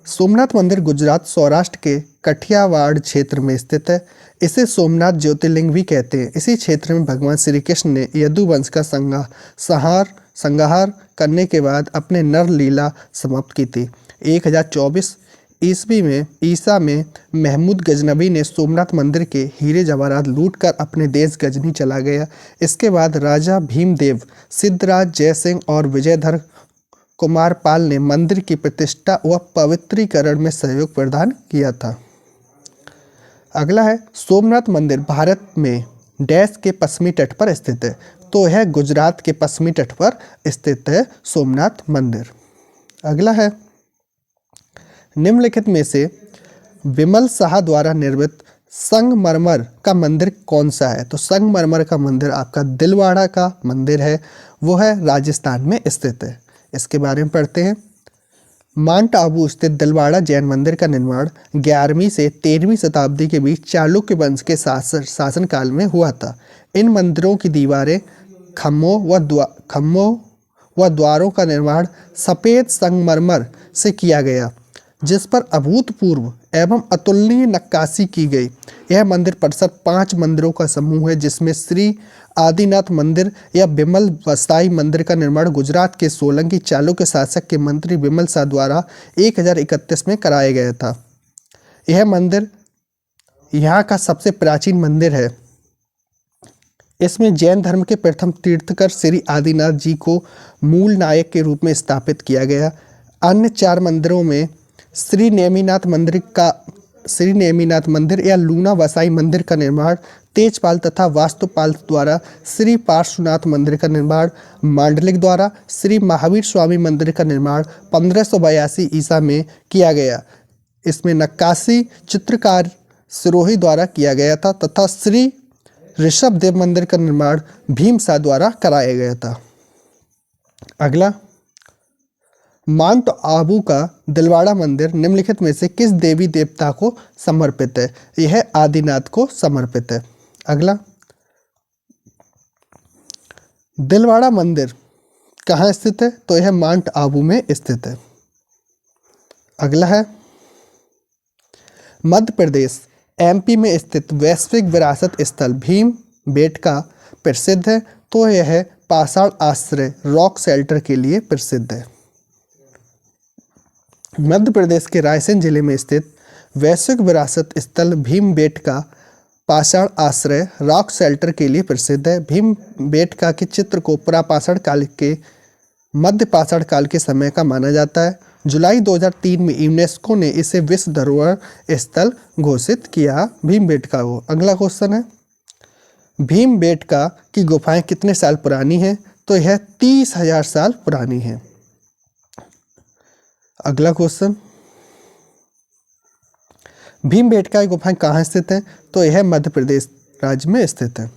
A: सोमनाथ मंदिर गुजरात सौराष्ट्र के कठियावाड़ क्षेत्र में स्थित है। इसे सोमनाथ ज्योतिर्लिंग भी कहते हैं। इसी क्षेत्र में भगवान श्री कृष्ण ने यदुवंश का संहार करने के बाद अपने नर लीला समाप्त की थी। 1024 ईसा में महमूद गजनबी ने सोमनाथ मंदिर के हीरे जवाहरात लूटकर अपने देश गजनी चला गया। इसके बाद राजा भीमदेव, सिद्धराज जयसिंह और विजयधर कुमार पाल ने मंदिर की प्रतिष्ठा व पवित्रीकरण में सहयोग प्रदान किया था। अगला है, सोमनाथ मंदिर भारत में डैश के पश्चिमी तट पर स्थित है। तो यह गुजरात के पश्चिमी तट पर स्थित है सोमनाथ मंदिर। अगला है, निम्नलिखित में से विमल शाह द्वारा निर्मित संगमरमर का मंदिर कौन सा है? तो संगमरमर का मंदिर आपका दिलवाड़ा का मंदिर है, वो है राजस्थान में स्थित है। इसके बारे में पढ़ते हैं। माउंट आबू स्थित दिलवाड़ा जैन मंदिर का निर्माण 11वीं से 13वीं शताब्दी के बीच चालुक्य वंश के शासनकाल में हुआ था। इन मंदिरों की दीवारें खम्भों व द्वारों का निर्माण सफ़ेद संगमरमर से किया गया, जिस पर अभूतपूर्व एवं अतुलनीय नक्काशी की गई। यह मंदिर परिसर 5 मंदिरों का समूह है, जिसमें श्री आदिनाथ मंदिर या बिमल वसाई मंदिर का निर्माण गुजरात के सोलंकी चालुक्य शासक के मंत्री बिमल शाह द्वारा 1031 में कराया गया था। यह मंदिर यहाँ का सबसे प्राचीन मंदिर है। इसमें जैन धर्म के प्रथम तीर्थकर श्री आदिनाथ जी को मूल नायक के रूप में स्थापित किया गया। अन्य 4 मंदिरों में श्री नेमिनाथ मंदिर या लूना वसाई मंदिर का निर्माण तेजपाल तथा वास्तुपाल द्वारा, श्री पार्श्वनाथ मंदिर का निर्माण मांडलिक द्वारा, श्री महावीर स्वामी मंदिर का निर्माण 1582 ईसा में किया गया। इसमें नक्काशी चित्रकार सिरोही द्वारा किया गया था तथा श्री ऋषभ देव मंदिर का निर्माण भीमशाह द्वारा कराया गया था। अगला, माउंट आबू का दिलवाड़ा मंदिर निम्नलिखित में से किस देवी देवता को समर्पित है? यह आदिनाथ को समर्पित है। अगला, दिलवाड़ा मंदिर कहाँ स्थित है? तो यह माउंट आबू में स्थित है। अगला है, मध्य प्रदेश एमपी में स्थित वैश्विक विरासत स्थल भीमबेटका प्रसिद्ध है। तो यह पाषाण आश्रय रॉक शेल्टर के लिए प्रसिद्ध है। मध्य प्रदेश के रायसेन जिले में स्थित वैश्विक विरासत स्थल भीमबेटका पाषाण आश्रय रॉक शेल्टर के लिए प्रसिद्ध है। भीमबेटका के चित्र को प्रापाषाण काल के मध्य पाषाण काल के समय का माना जाता है। जुलाई 2003 में यूनेस्को ने इसे विश्व धरोहर स्थल घोषित किया भीमबेटका को। अगला क्वेश्चन है, भीमबेटका की गुफाएं कितने साल पुरानी हैं? तो यह 30,000 साल पुरानी है। अगला क्वेश्चन, भीमबेटका की गुफाएं कहाँ स्थित हैं? तो यह मध्य प्रदेश राज्य में स्थित है।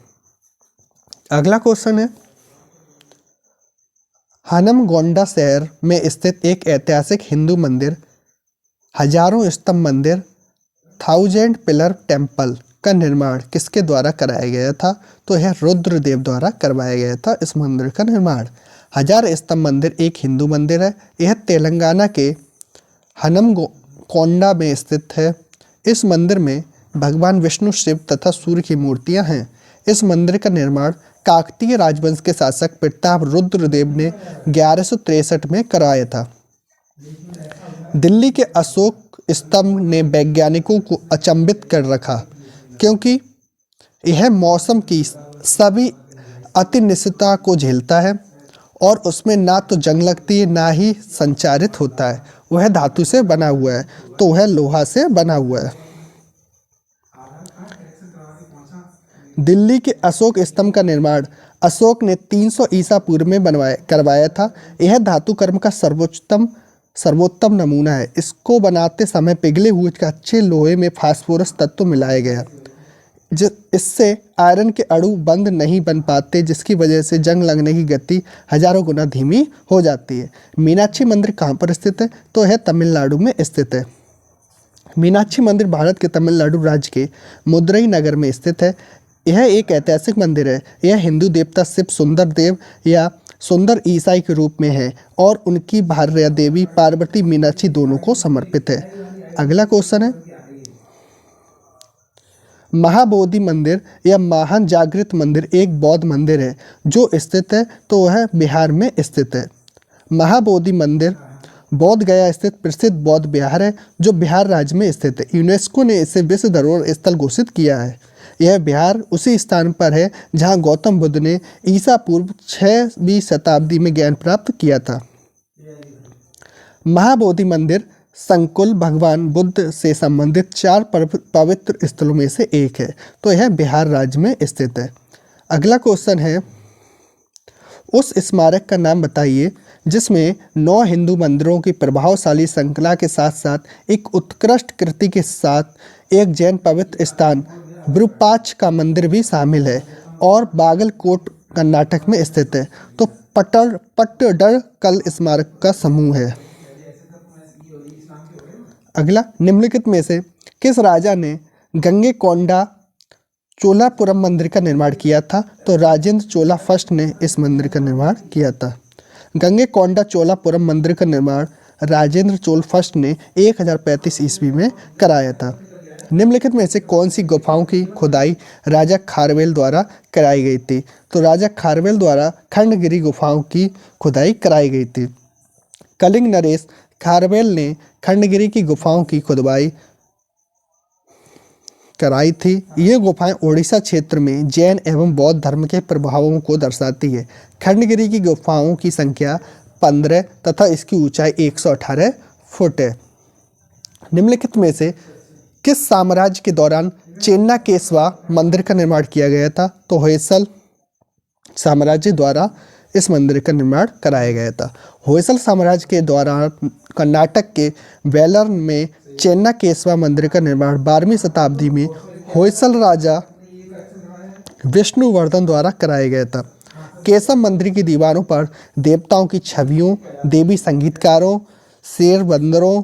A: अगला क्वेश्चन है, हनमगोंडा शहर में स्थित एक ऐतिहासिक हिंदू मंदिर हजारों स्तंभ मंदिर 1000 पिलर टेम्पल का निर्माण किसके द्वारा कराया गया था? तो यह रुद्रदेव द्वारा करवाया गया था इस मंदिर का निर्माण। 1000 स्तंभ मंदिर एक हिंदू मंदिर है। यह तेलंगाना के हनमगोंडा में स्थित है। इस मंदिर में भगवान विष्णु, शिव तथा सूर्य की मूर्तियां हैं। इस मंदिर का निर्माण काकतीय राजवंश के शासक प्रताप रुद्रदेव ने 1163 में कराया था। दिल्ली के अशोक स्तंभ ने वैज्ञानिकों को अचंभित कर रखा, क्योंकि यह मौसम की सभी अनिश्चितता को झेलता है और उसमें ना तो जंग लगती है ना ही संचारित होता है। वह धातु से बना हुआ है, तो वह लोहा से बना हुआ है। दिल्ली के अशोक स्तंभ का निर्माण अशोक ने 300 ईसा पूर्व में करवाया था। यह धातु कर्म का सर्वोत्तम नमूना है। इसको बनाते समय पिघले हुए कच्चे लोहे में फास्फोरस तत्व मिलाया गया, इससे आयरन के अणु बंद नहीं बन पाते, जिसकी वजह से जंग लगने की गति हजारों गुना धीमी हो जाती है। मीनाक्षी मंदिर कहाँ पर स्थित है? तो यह तमिलनाडु में स्थित है। मीनाक्षी मंदिर भारत के तमिलनाडु राज्य के मदुरई नगर में स्थित है। यह एक ऐतिहासिक मंदिर है। यह हिंदू देवता शिव सुंदर देव या सुंदर ईसाई के रूप में है और उनकी भार्या देवी पार्वती मीनाक्षी दोनों को समर्पित है। अगला क्वेश्चन है, महाबोधि मंदिर या महान जागृत मंदिर एक बौद्ध मंदिर है जो स्थित है, तो वह बिहार में स्थित है। महाबोधि मंदिर बोध गया स्थित प्रसिद्ध बौद्ध विहार है जो बिहार राज्य में स्थित है। यूनेस्को ने इसे विश्व धरोहर स्थल घोषित किया है। यह बिहार उसी स्थान पर है जहां गौतम बुद्ध ने ईसा पूर्व 6वीं शताब्दी में ज्ञान प्राप्त किया था। महाबोधि मंदिर संकुल भगवान बुद्ध से संबंधित 4 पवित्र स्थलों में से एक है, तो यह बिहार राज्य में स्थित है। अगला क्वेश्चन है, उस स्मारक का नाम बताइए जिसमें 9 हिंदू मंदिरों की प्रभावशाली श्रृंखला के साथ साथ एक उत्कृष्ट कृति के साथ एक जैन पवित्र स्थान विरूपाक्ष का मंदिर भी शामिल है और बागलकोट कर्नाटक में स्थित है। तो पट्टडकल स्मारक का समूह है। अगला, निम्नलिखित में से किस राजा ने गंगैकोंडा चोलापुरम मंदिर का निर्माण किया था? तो राजेंद्र चोला फर्स्ट ने इस मंदिर का निर्माण किया था। गंगैकोंडा चोलापुरम मंदिर का निर्माण राजेंद्र चोल फर्स्ट ने 1035 ईस्वी में कराया था। निम्नलिखित में से कौन सी गुफाओं की खुदाई राजा खारवेल द्वारा कराई गई थी? तो राजा खारवेल द्वारा खंडगिरी गुफाओं की खुदाई कराई गई थी। कलिंग नरेश खारवेल ने खंडगिरी की गुफाओं की खुदाई कराई थी। ये गुफाएं ओडिशा क्षेत्र में जैन एवं बौद्ध धर्म के प्रभावों को दर्शाती है। खंडगिरी की गुफाओं की संख्या 15 तथा इसकी ऊंचाई 118 फुट है। निम्नलिखित में से किस साम्राज्य के दौरान चेन्नाकेशवा मंदिर का निर्माण किया गया था? तो होयसल साम्राज्य द्वारा इस मंदिर का निर्माण कराया गया था। होयसल साम्राज्य के दौरान कर्नाटक के वेलर में चेन्नाकेशवा मंदिर का निर्माण 12वीं शताब्दी में होयसल राजा विष्णुवर्धन द्वारा कराया गया था। केशव मंदिर की दीवारों पर देवताओं की छवियों, देवी संगीतकारों, शेर बंदरों,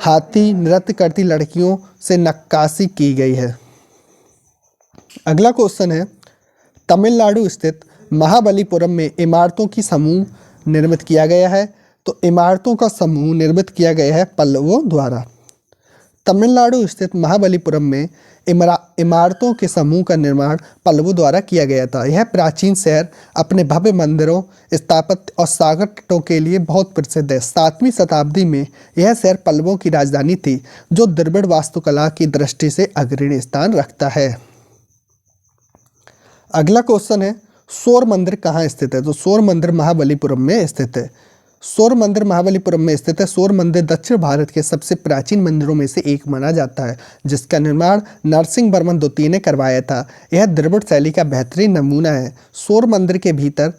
A: हाथी नृत्य करती लड़कियों से नक्काशी की गई है। अगला क्वेश्चन है, तमिलनाडु स्थित महाबलीपुरम में इमारतों की समूह निर्मित किया गया है। तो इमारतों का समूह निर्मित किया गया है पल्लवों द्वारा। तमिलनाडु स्थित महाबलीपुरम में इमारतों के समूह का निर्माण पल्लवों द्वारा किया गया था। यह प्राचीन शहर अपने भव्य मंदिरों, स्थापत्य और सागर तटों के लिए बहुत प्रसिद्ध है। 7वीं शताब्दी में यह शहर पल्लवों की राजधानी थी, जो द्रविड़ वास्तुकला की दृष्टि से अग्रणी स्थान रखता है। अगला क्वेश्चन है, सौर मंदिर कहाँ स्थित है? तो सौर मंदिर महाबलीपुरम में स्थित है। सौर मंदिर महाबलीपुरम में स्थित है। सौर मंदिर दक्षिण भारत के सबसे प्राचीन मंदिरों में से एक माना जाता है, जिसका निर्माण नरसिंह वर्मन द्वितीय ने करवाया था। यह द्रविड़ शैली का बेहतरीन नमूना है। सौर मंदिर के भीतर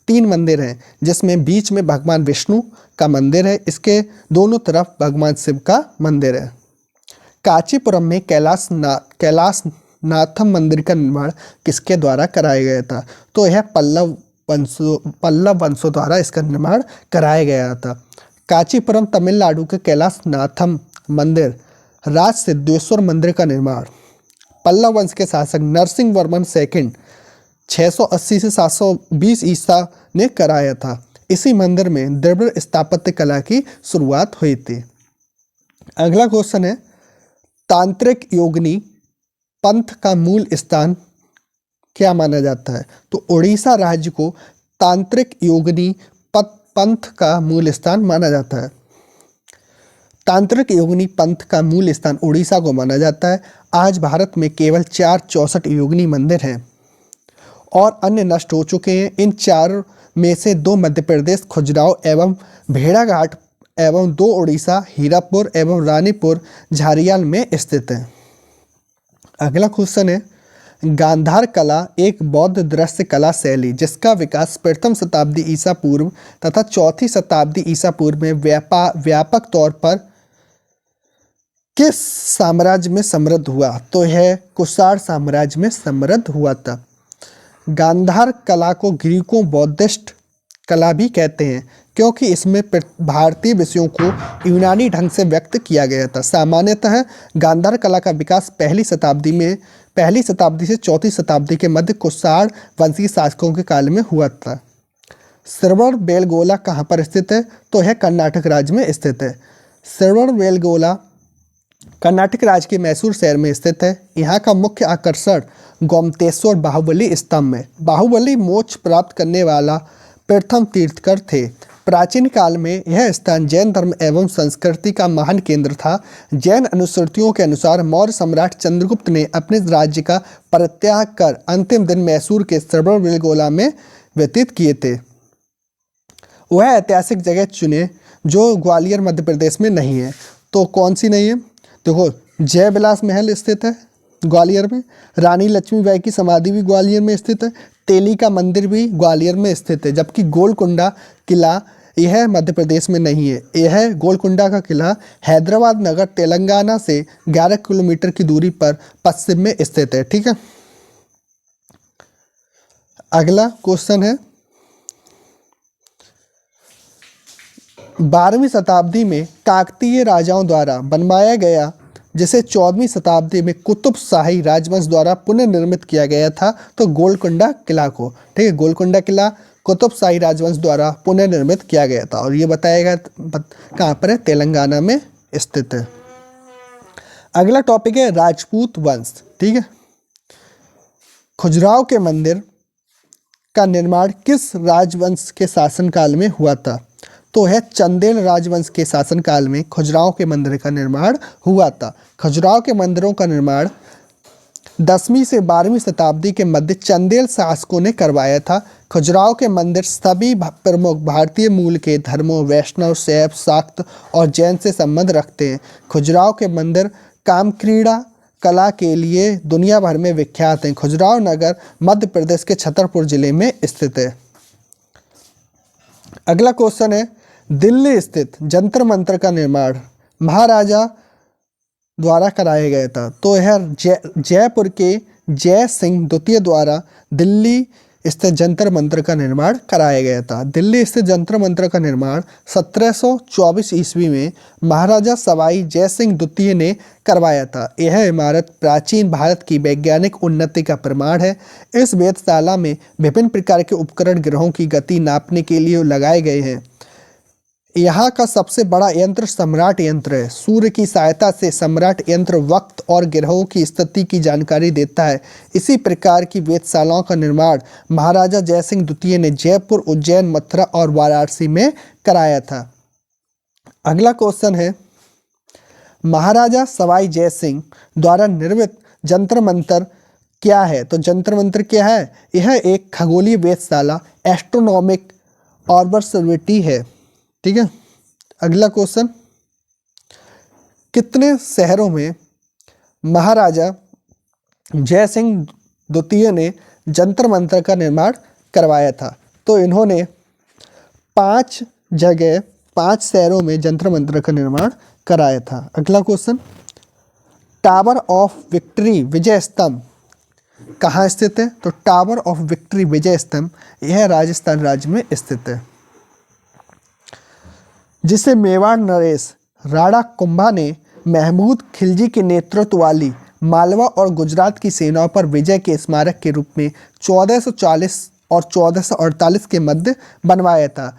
A: 3 मंदिर हैं, जिसमें बीच में भगवान विष्णु का मंदिर है। इसके दोनों तरफ भगवान शिव का मंदिर है। कांचीपुरम में कैलाशनाथम मंदिर का निर्माण किसके द्वारा कराया गया था? तो यह पल्लव वंशों द्वारा इसका निर्माण कराया गया था। कांचीपुरम तमिलनाडु के कैलाशनाथम मंदिर, राज सिद्धेश्वर मंदिर का निर्माण पल्लव वंश के शासक नरसिंह वर्मन सेकंड 680 से 720 ईसा ने कराया था। इसी मंदिर में द्रविड़ स्थापत्य कला की शुरुआत हुई थी। अगला क्वेश्चन है, तांत्रिक योगिनी पंथ का मूल स्थान क्या माना जाता है? तो उड़ीसा राज्य को तांत्रिक योगिनी पंथ का मूल स्थान माना जाता है। तांत्रिक योगिनी पंथ का मूल स्थान उड़ीसा को माना जाता है। आज भारत में केवल 64 योगिनी मंदिर हैं और अन्य नष्ट हो चुके हैं। इन 4 में से 2 मध्य प्रदेश खजुराहो एवं भेड़ाघाट एवं 2 उड़ीसा हीरापुर एवं रानीपुर झारियाल में स्थित हैं। अगला क्वेश्चन है, गांधार कला एक बौद्ध दृश्य कला शैली जिसका विकास प्रथम शताब्दी ईसा पूर्व तथा चौथी शताब्दी ईसा पूर्व में व्यापक तौर पर किस साम्राज्य में समृद्ध हुआ? तो यह कुषाण साम्राज्य में समृद्ध हुआ था। गांधार कला को ग्रीकों बौद्धिस्ट कला भी कहते हैं, क्योंकि इसमें भारतीय विषयों को यूनानी ढंग से व्यक्त किया गया था। सामान्यतः गांधार कला का विकास पहली शताब्दी से चौथी शताब्दी के मध्य कुषाण वंशीय शासकों के काल में हुआ था। श्रवणबेलगोला कहाँ पर स्थित है? तो यह कर्नाटक राज्य में स्थित है। श्रवणबेलगोला कर्नाटक राज्य के मैसूर शहर में स्थित है। यहाँ का मुख्य आकर्षण गोमतेश्वर बाहुबली स्तंभ है। बाहुबली मोक्ष प्राप्त करने वाला प्रथम तीर्थकर थे। प्राचीन काल में यह स्थान जैन धर्म एवं संस्कृति का महान केंद्र था। जैन अनुश्रुतियों के अनुसार मौर्य सम्राट चंद्रगुप्त ने अपने राज्य का परित्याग कर अंतिम दिन मैसूर के श्रवणबेलगोला में व्यतीत किए थे। वह ऐतिहासिक जगह चुने जो ग्वालियर मध्य प्रदेश में नहीं है। तो कौन सी नहीं है? देखो, जय विलास महल स्थित है ग्वालियर में, रानी लक्ष्मीबाई की समाधि भी ग्वालियर में स्थित है, तेली का मंदिर भी ग्वालियर में स्थित है, जबकि गोलकुंडा किला यह मध्य प्रदेश में नहीं है। यह गोलकुंडा का किला हैदराबाद नगर तेलंगाना से 11 किलोमीटर की दूरी पर पश्चिम में स्थित है। ठीक है। अगला क्वेश्चन है, 12वीं शताब्दी में काकतीय राजाओं द्वारा बनवाया गया, जिसे 14वीं शताब्दी में कुतुब शाही राजवंश द्वारा पुनर्निर्मित किया गया था, तो गोलकुंडा किला को। ठीक है, गोलकुंडा किला कुतुब शाही राजवंश द्वारा पुनर्निर्मित किया गया था। और ये बताया गया कहाँ पर है, तेलंगाना में स्थित है। अगला टॉपिक है राजपूत वंश। ठीक है, खजुराहो के मंदिर का निर्माण किस राजवंश के शासनकाल में हुआ था? तो है चंदेल राजवंश के शासनकाल में खजुराहो के मंदिर का निर्माण हुआ था। खजुराहो के मंदिरों का निर्माण 10वीं से 12वीं शताब्दी के मध्य चंदेल शासकों ने करवाया था। खजुराहो के मंदिर सभी प्रमुख भारतीय मूल के धर्मों वैष्णव, शैव, शाक्त और जैन से संबंध रखते हैं। खजुराहो के मंदिर कामक्रीड़ा कला के लिए दुनिया भर में विख्यात हैं। खजुराहो नगर मध्य प्रदेश के छतरपुर जिले में स्थित है। अगला क्वेश्चन है दिल्ली स्थित जंतर मंतर का निर्माण महाराजा द्वारा कराया गया था। तो यह जयपुर के जय सिंह द्वितीय द्वारा दिल्ली स्थित जंतर मंतर का निर्माण कराया गया था। दिल्ली स्थित जंतर मंतर का निर्माण 1724 ईस्वी में महाराजा सवाई जय सिंह द्वितीय ने करवाया था। यह इमारत प्राचीन भारत की वैज्ञानिक उन्नति का प्रमाण है। इस वेधशाला में विभिन्न प्रकार के उपकरण ग्रहों की गति नापने के लिए लगाए गए हैं। यहाँ का सबसे बड़ा यंत्र सम्राट यंत्र है। सूर्य की सहायता से सम्राट यंत्र वक्त और ग्रहों की स्थिति की जानकारी देता है। इसी प्रकार की वेधशालाओं का निर्माण महाराजा जयसिंह द्वितीय ने जयपुर, उज्जैन, मथुरा और वाराणसी में कराया था। अगला क्वेश्चन है महाराजा सवाई जयसिंह द्वारा निर्मित जंतर मंतर क्या है? तो जंतर मंतर क्या है? यह एक खगोलीय वेधशाला एस्ट्रोनॉमिक ऑब्जर्वेटरी है। ठीक है, अगला क्वेश्चन कितने शहरों में महाराजा जय सिंह द्वितीय ने जंतर मंतर का निर्माण करवाया था? तो इन्होंने 5 जगह 5 शहरों में जंतर मंतर का निर्माण कराया था। अगला क्वेश्चन टावर ऑफ विक्ट्री विजय स्तंभ कहाँ स्थित है? तो टावर ऑफ विक्ट्री विजय स्तंभ यह राजस्थान राज्य में स्थित है, जिसे मेवाड़ नरेश राणा कुंभा ने महमूद खिलजी के नेतृत्व वाली मालवा और गुजरात की सेनाओं पर विजय के स्मारक के रूप में 1440 और 1448 के मध्य बनवाया था।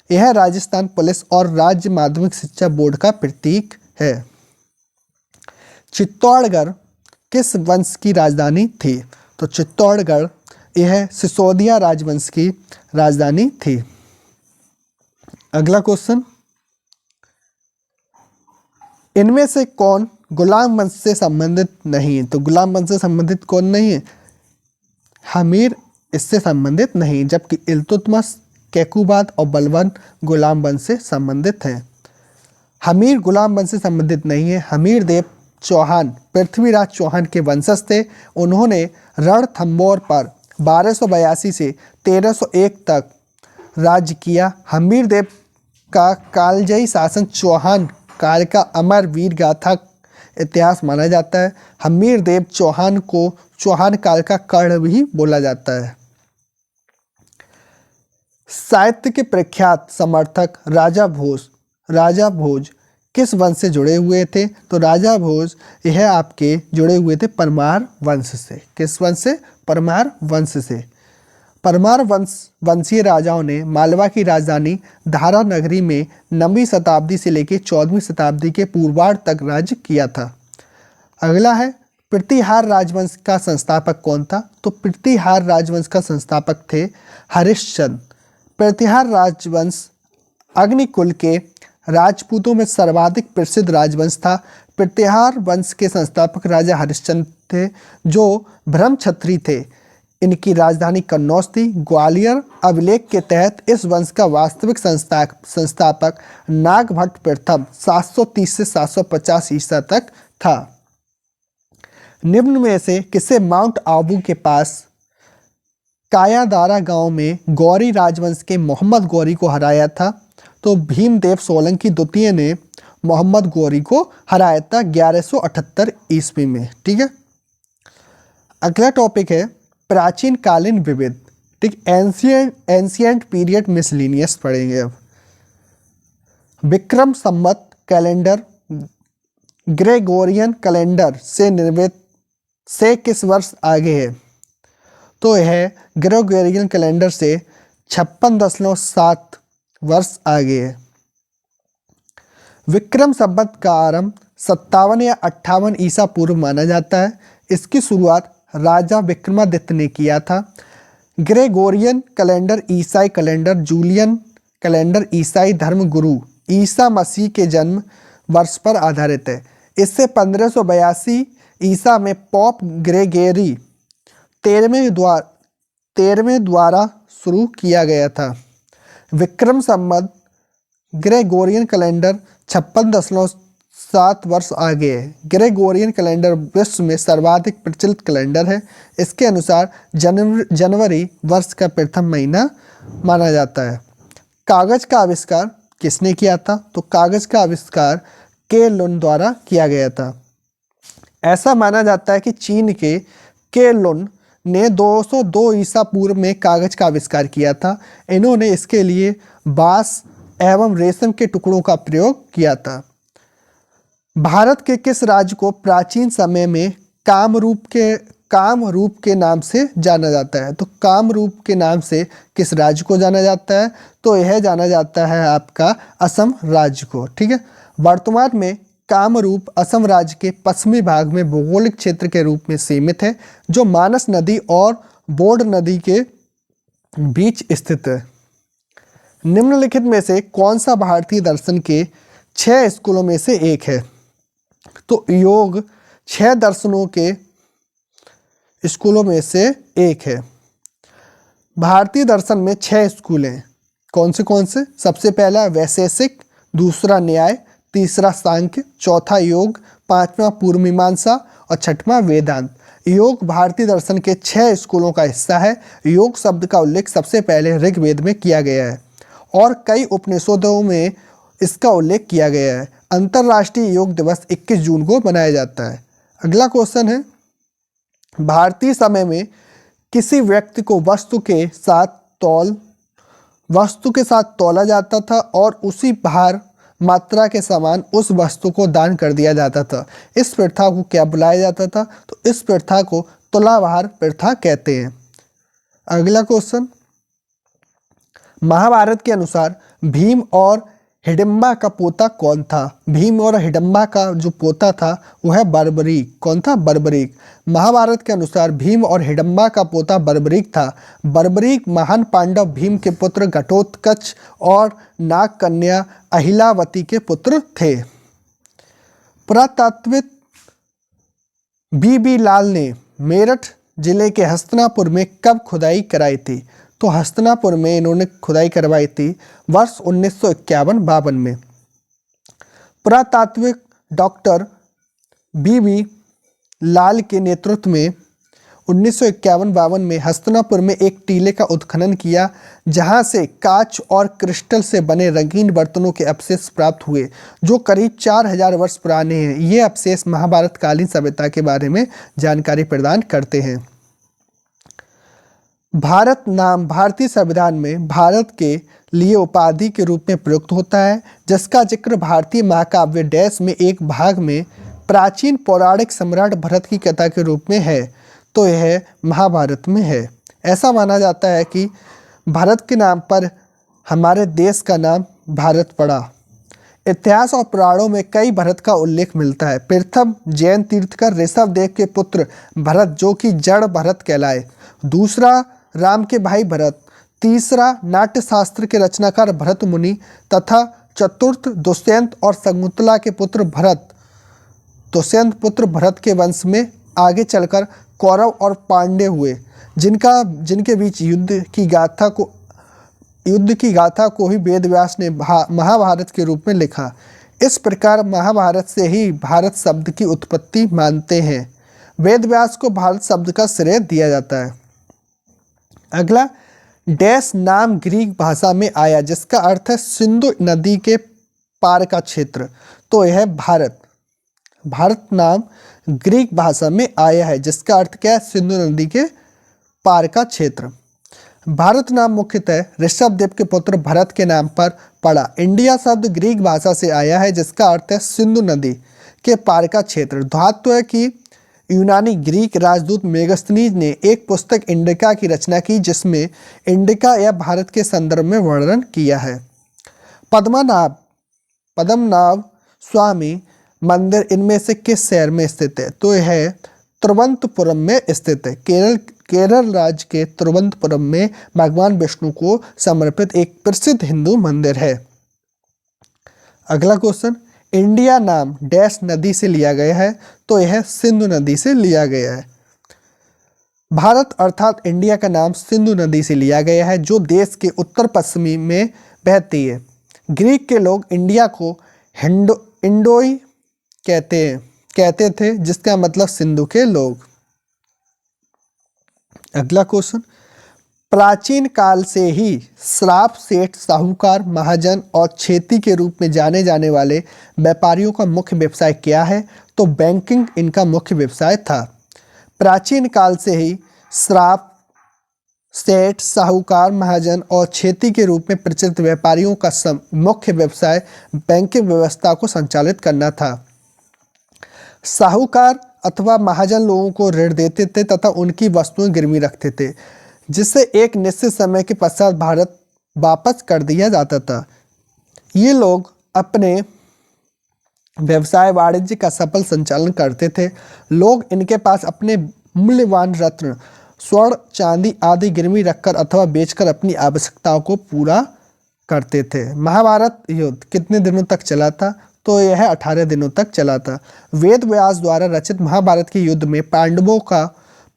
A: यह राजस्थान पुलिस और राज्य माध्यमिक शिक्षा बोर्ड का प्रतीक है। चित्तौड़गढ़ किस वंश की राजधानी थी? तो चित्तौड़गढ़ यह सिसोदिया राजवंश की राजधानी थी। अगला क्वेश्चन इनमें से कौन गुलाम वंश से संबंधित नहीं है? तो गुलाम वंश से संबंधित कौन नहीं है? हमीर इससे संबंधित नहीं, जबकि इल्तुतमिश, कैकुबाद और बलबन गुलाम वंश से संबंधित हैं। हमीर गुलाम वंश से संबंधित नहीं है। हमीर देव चौहान पृथ्वीराज चौहान के वंशज थे। उन्होंने रणथंभौर पर 1282 से 1301 तक राज्य किया। हमीर देव का कालजयी शासन चौहान काल का अमर वीर गाथा इतिहास माना जाता है। हमीर देव चौहान को चौहान काल का कर्ण भी बोला जाता है। साहित्य के प्रख्यात समर्थक राजा भोज किस वंश से जुड़े हुए थे? तो राजा भोज यह आपके जुड़े हुए थे परमार वंश से। किस वंश से? परमार वंश से। परमार वंशीय राजाओं ने मालवा की राजधानी धारा नगरी में 9वीं शताब्दी से लेकर 14वीं शताब्दी के पूर्वार्ध तक राज्य किया था। अगला है प्रतिहार राजवंश का संस्थापक कौन था? तो प्रतिहार राजवंश का संस्थापक थे हरिश्चंद्र। प्रतिहार राजवंश अग्निकुल के राजपूतों में सर्वाधिक प्रसिद्ध राजवंश था। प्रतिहार वंश के संस्थापक राजा हरिश्चंद्र थे, जो ब्रह्मक्षत्री थे। इनकी राजधानी कन्नौज थी। ग्वालियर अभिलेख के तहत इस वंश का वास्तविक संस्थापक नागभट्ट प्रथम 730 से 750 ईसा तक था। निम्न में से किसे माउंट आबू के पास कायादारा गांव में गौरी राजवंश के मोहम्मद गौरी को हराया था? तो भीमदेव सोलंकी द्वितीय ने मोहम्मद गौरी को हराया था 1178 ईस्वी में। ठीक है, अगला टॉपिक है प्राचीन कालीन विविध। ठीक, एंशियंट पीरियड मिसलिनियस पढ़ेंगे। अब Vikram Samvat calendar Gregorian calendar से निर्मित से किस वर्ष आगे है? तो यह ग्रेगोरियन कैलेंडर से 56.7 वर्ष आगे है। विक्रम संवत का आरंभ 57 या 58 ईसा पूर्व माना जाता है। इसकी शुरुआत राजा विक्रमादित्य ने किया था। ग्रेगोरियन कैलेंडर ईसाई कैलेंडर, जूलियन कैलेंडर ईसाई धर्म गुरु ईसा मसीह के जन्म वर्ष पर आधारित है। इससे 1582 ईसा में पॉप ग्रेगरी 13वें द्वारा शुरू किया गया था। विक्रम संवत ग्रेगोरियन कैलेंडर 56.7 वर्ष आगे है। ग्रेगोरियन कैलेंडर विश्व में सर्वाधिक प्रचलित कैलेंडर है। इसके अनुसार जनवरी वर्ष का प्रथम महीना माना जाता है। कागज का आविष्कार किसने किया था? तो कागज का आविष्कार के लुन द्वारा किया गया था। ऐसा माना जाता है कि चीन के लुन ने 202 ईसा पूर्व में कागज का आविष्कार किया था। इन्होंने इसके लिए बांस एवं रेशम के टुकड़ों का प्रयोग किया था। भारत के किस राज्य को प्राचीन समय में कामरूप के नाम से जाना जाता है? तो कामरूप के नाम से किस राज्य को जाना जाता है? तो यह जाना जाता है आपका असम राज्य को। ठीक है। वर्तमान में कामरूप असम राज्य के पश्चिमी भाग में भौगोलिक क्षेत्र के रूप में सीमित है, जो मानस नदी और बोर्ड नदी के बीच स्थित है। निम्नलिखित में से कौन सा भारतीय दर्शन के 6 स्कूलों में से एक है? तो योग 6 दर्शनों के स्कूलों में से एक है। भारतीय दर्शन में 6 स्कूल हैं। कौन से? सबसे पहला वैशेषिक, दूसरा न्याय, तीसरा सांख्य, चौथा योग, पांचवा पूर्व मीमांसा और छठवां वेदांत। योग भारतीय दर्शन के 6 स्कूलों का हिस्सा है। योग शब्द का उल्लेख सबसे पहले ऋग्वेद में किया गया है और कई उपनिषदों में इसका उल्लेख किया गया है। अंतर्राष्ट्रीय योग दिवस 21 जून को मनाया जाता है। अगला क्वेश्चन है, भारतीय समय में किसी व्यक्ति को वस्तु के साथ तौला जाता था और उसी भार मात्रा के समान उस वस्तु को दान कर दिया जाता था। इस प्रथा को क्या बुलाया जाता था? तो इस प्रथा को तुलाभार प्रथा कहते हैं। अगला क्वेश्चन, महाभारत के अनुसार भीम और हिडिंबा का पोता कौन था? भीम और हिडिंबा का जो पोता था वह बर्बरीक। कौन था? बर्बरीक। महाभारत के अनुसार भीम और हिडिंबा का पोता बर्बरीक था। बर्बरीक महान पांडव भीम के पुत्र घटोत्कच और नाग कन्या अहिलावती के पुत्र थे। पुरातात्विक बी लाल ने मेरठ जिले के हस्तिनापुर में कब खुदाई कराई थी? तो हस्तिनापुर में इन्होंने खुदाई करवाई थी वर्ष 1951-52 में। पुरातात्विक डॉक्टर बी लाल के नेतृत्व में 1951-52 में हस्तिनापुर में एक टीले का उत्खनन किया, जहां से कांच और क्रिस्टल से बने रंगीन बर्तनों के अवशेष प्राप्त हुए, जो करीब 4000 वर्ष पुराने हैं। ये अवशेष महाभारत कालीन सभ्यता के बारे में जानकारी प्रदान करते हैं। भारत नाम भारतीय संविधान में भारत के लिए उपाधि के रूप में प्रयुक्त होता है, जिसका जिक्र भारतीय महाकाव्य डैश में एक भाग में प्राचीन पौराणिक सम्राट भरत की कथा के रूप में है। तो यह महाभारत में है। ऐसा माना जाता है कि भारत के नाम पर हमारे देश का नाम भारत पड़ा। इतिहास और पुराणों में कई भरत का उल्लेख मिलता है। प्रथम जैन तीर्थकर ऋषभ देव के पुत्र भरत, जो कि जड़ भरत कहलाए। दूसरा राम के भाई भरत। तीसरा नाट्य शास्त्र के रचनाकार भरत मुनि तथा चतुर्थ दुष्यंत और शकुंतला के पुत्र भरत। दुष्यंत पुत्र भरत के वंश में आगे चलकर कौरव और पांड्य हुए, जिनके बीच युद्ध की गाथा को ही वेदव्यास ने महाभारत के रूप में लिखा। इस प्रकार महाभारत से ही भारत शब्द की उत्पत्ति मानते हैं। वेदव्यास को भारत शब्द का श्रेय दिया जाता है। अगला, डैश नाम ग्रीक भाषा में आया, जिसका अर्थ है सिंधु नदी के पार का क्षेत्र। तो यह भारत नाम ग्रीक भाषा में आया है, जिसका अर्थ क्या है? सिंधु नदी के पार का क्षेत्र। भारत नाम मुख्यतः ऋषभ देव के पुत्र भरत के नाम पर पड़ा। इंडिया शब्द ग्रीक भाषा से आया है, जिसका अर्थ है सिंधु नदी के पार का क्षेत्र। धातु है कि यूनानी ग्रीक राजदूत मेगस्थनीज ने एक पुस्तक इंडिका की रचना की जिसमें इंडिका या भारत के संदर्भ में वर्णन किया है। पद्मनाभ स्वामी मंदिर इनमें से किस शहर में स्थित है? तो यह तिरुवनंतपुरम में स्थित है। केरल राज्य के तिरुवनंतपुरम में भगवान विष्णु को समर्पित एक प्रसिद्ध हिंदू मंदिर है। अगला क्वेश्चन, इंडिया नाम डैश नदी से लिया गया है? तो यह सिंधु नदी से लिया गया है। भारत अर्थात इंडिया का नाम सिंधु नदी से लिया गया है जो देश के उत्तर पश्चिमी में बहती है। ग्रीक के लोग इंडिया को इंडोई कहते थे जिसका मतलब सिंधु के लोग। अगला क्वेश्चन, प्राचीन काल से ही श्राप, सेठ, साहूकार, महाजन और खेती के रूप में जाने जाने वाले व्यापारियों का मुख्य व्यवसाय क्या है? तो बैंकिंग इनका मुख्य व्यवसाय था। प्राचीन काल से ही श्राप, सेठ, साहूकार, महाजन और खेती के रूप में प्रचलित व्यापारियों का मुख्य व्यवसाय बैंकिंग व्यवस्था को संचालित करना था। साहूकार अथवा महाजन लोगों को ऋण देते थे तथा उनकी वस्तुएं गिरवी रखते थे जिससे एक निश्चित समय के पश्चात भारत वापस कर दिया जाता था। ये लोग अपने व्यवसाय वाणिज्य का सफल संचालन करते थे। लोग इनके पास अपने मूल्यवान रत्न, स्वर्ण, चांदी आदि गिरवी रखकर अथवा बेचकर अपनी आवश्यकताओं को पूरा करते थे। महाभारत युद्ध कितने दिनों तक चला था? तो यह 18 दिनों तक चला था। वेद व्यास द्वारा रचित महाभारत के युद्ध में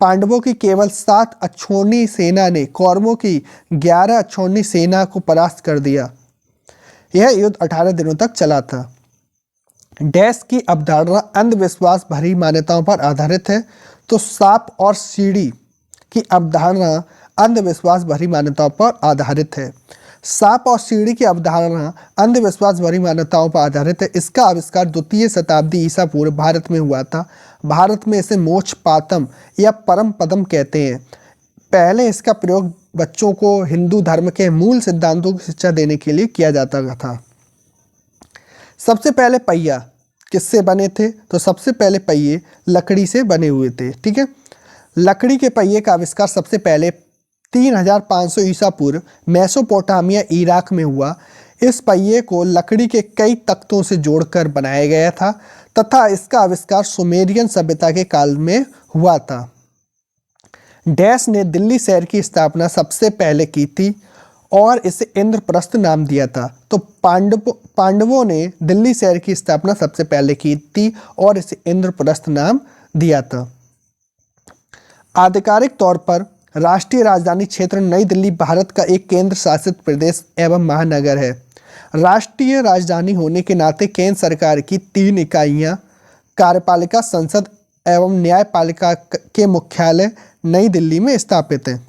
A: पांडवों की केवल 7 अक्षौहिणी सेना ने कौरवों की 11 अक्षौहिणी सेना को परास्त कर दिया। यह युद्ध 18 दिनों तक चला था। डैश की अवधारणा अंधविश्वास भरी मान्यताओं पर आधारित है। तो सांप और सीढ़ी की अवधारणा अंधविश्वास भरी मान्यताओं पर आधारित है। सांप और सीढ़ी की अवधारणा अंधविश्वास भरी मान्यताओं पर आधारित है। इसका आविष्कार 2वीं शताब्दी ईसा पूर्व भारत में हुआ था। भारत में इसे मोक्ष पातम या परम पदम कहते हैं। पहले इसका प्रयोग बच्चों को हिंदू धर्म के मूल सिद्धांतों की शिक्षा देने के लिए किया जाता था। सबसे पहले पहिया किससे बने थे? तो सबसे पहले पहिए लकड़ी से बने हुए थे। ठीक है, लकड़ी के पहिए का आविष्कार सबसे पहले 3500 ईसा पूर्व मेसोपोटामिया इराक में हुआ। इस पहिए को लकड़ी के कई तख्तों से जोड़कर बनाया गया था तथा इसका आविष्कार सुमेरियन सभ्यता के काल में हुआ था। डैश ने दिल्ली शहर की स्थापना सबसे पहले की थी और इसे इंद्रप्रस्थ नाम दिया था। तो पांडवों ने दिल्ली शहर की स्थापना सबसे पहले की थी और इसे इंद्रप्रस्थ नाम दिया था। आधिकारिक तौर पर राष्ट्रीय राजधानी क्षेत्र नई दिल्ली भारत का एक केंद्र शासित प्रदेश एवं महानगर है। राष्ट्रीय राजधानी होने के नाते केंद्र सरकार की 3 इकाइयां कार्यपालिका, संसद एवं न्यायपालिका के मुख्यालय नई दिल्ली में स्थापित हैं।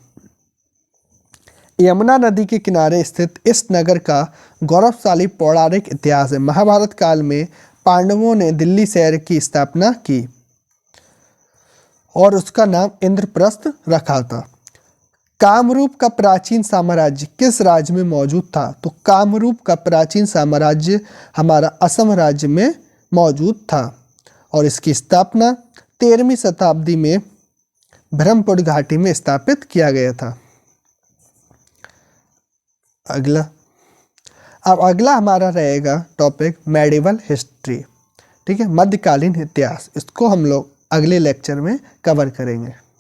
A: यमुना नदी के किनारे स्थित इस नगर का गौरवशाली पौराणिक इतिहास है। महाभारत काल में पांडवों ने दिल्ली शहर की स्थापना की और उसका नाम इंद्रप्रस्थ रखा था। कामरूप का प्राचीन साम्राज्य किस राज्य में मौजूद था? तो कामरूप का प्राचीन साम्राज्य हमारा असम राज्य में मौजूद था और इसकी स्थापना 13वीं शताब्दी में ब्रह्मपुत्र घाटी में स्थापित किया गया था। अगला हमारा रहेगा टॉपिक मेडिवल हिस्ट्री। ठीक है, मध्यकालीन इतिहास। इसको हम लोग अगले लेक्चर में कवर करेंगे।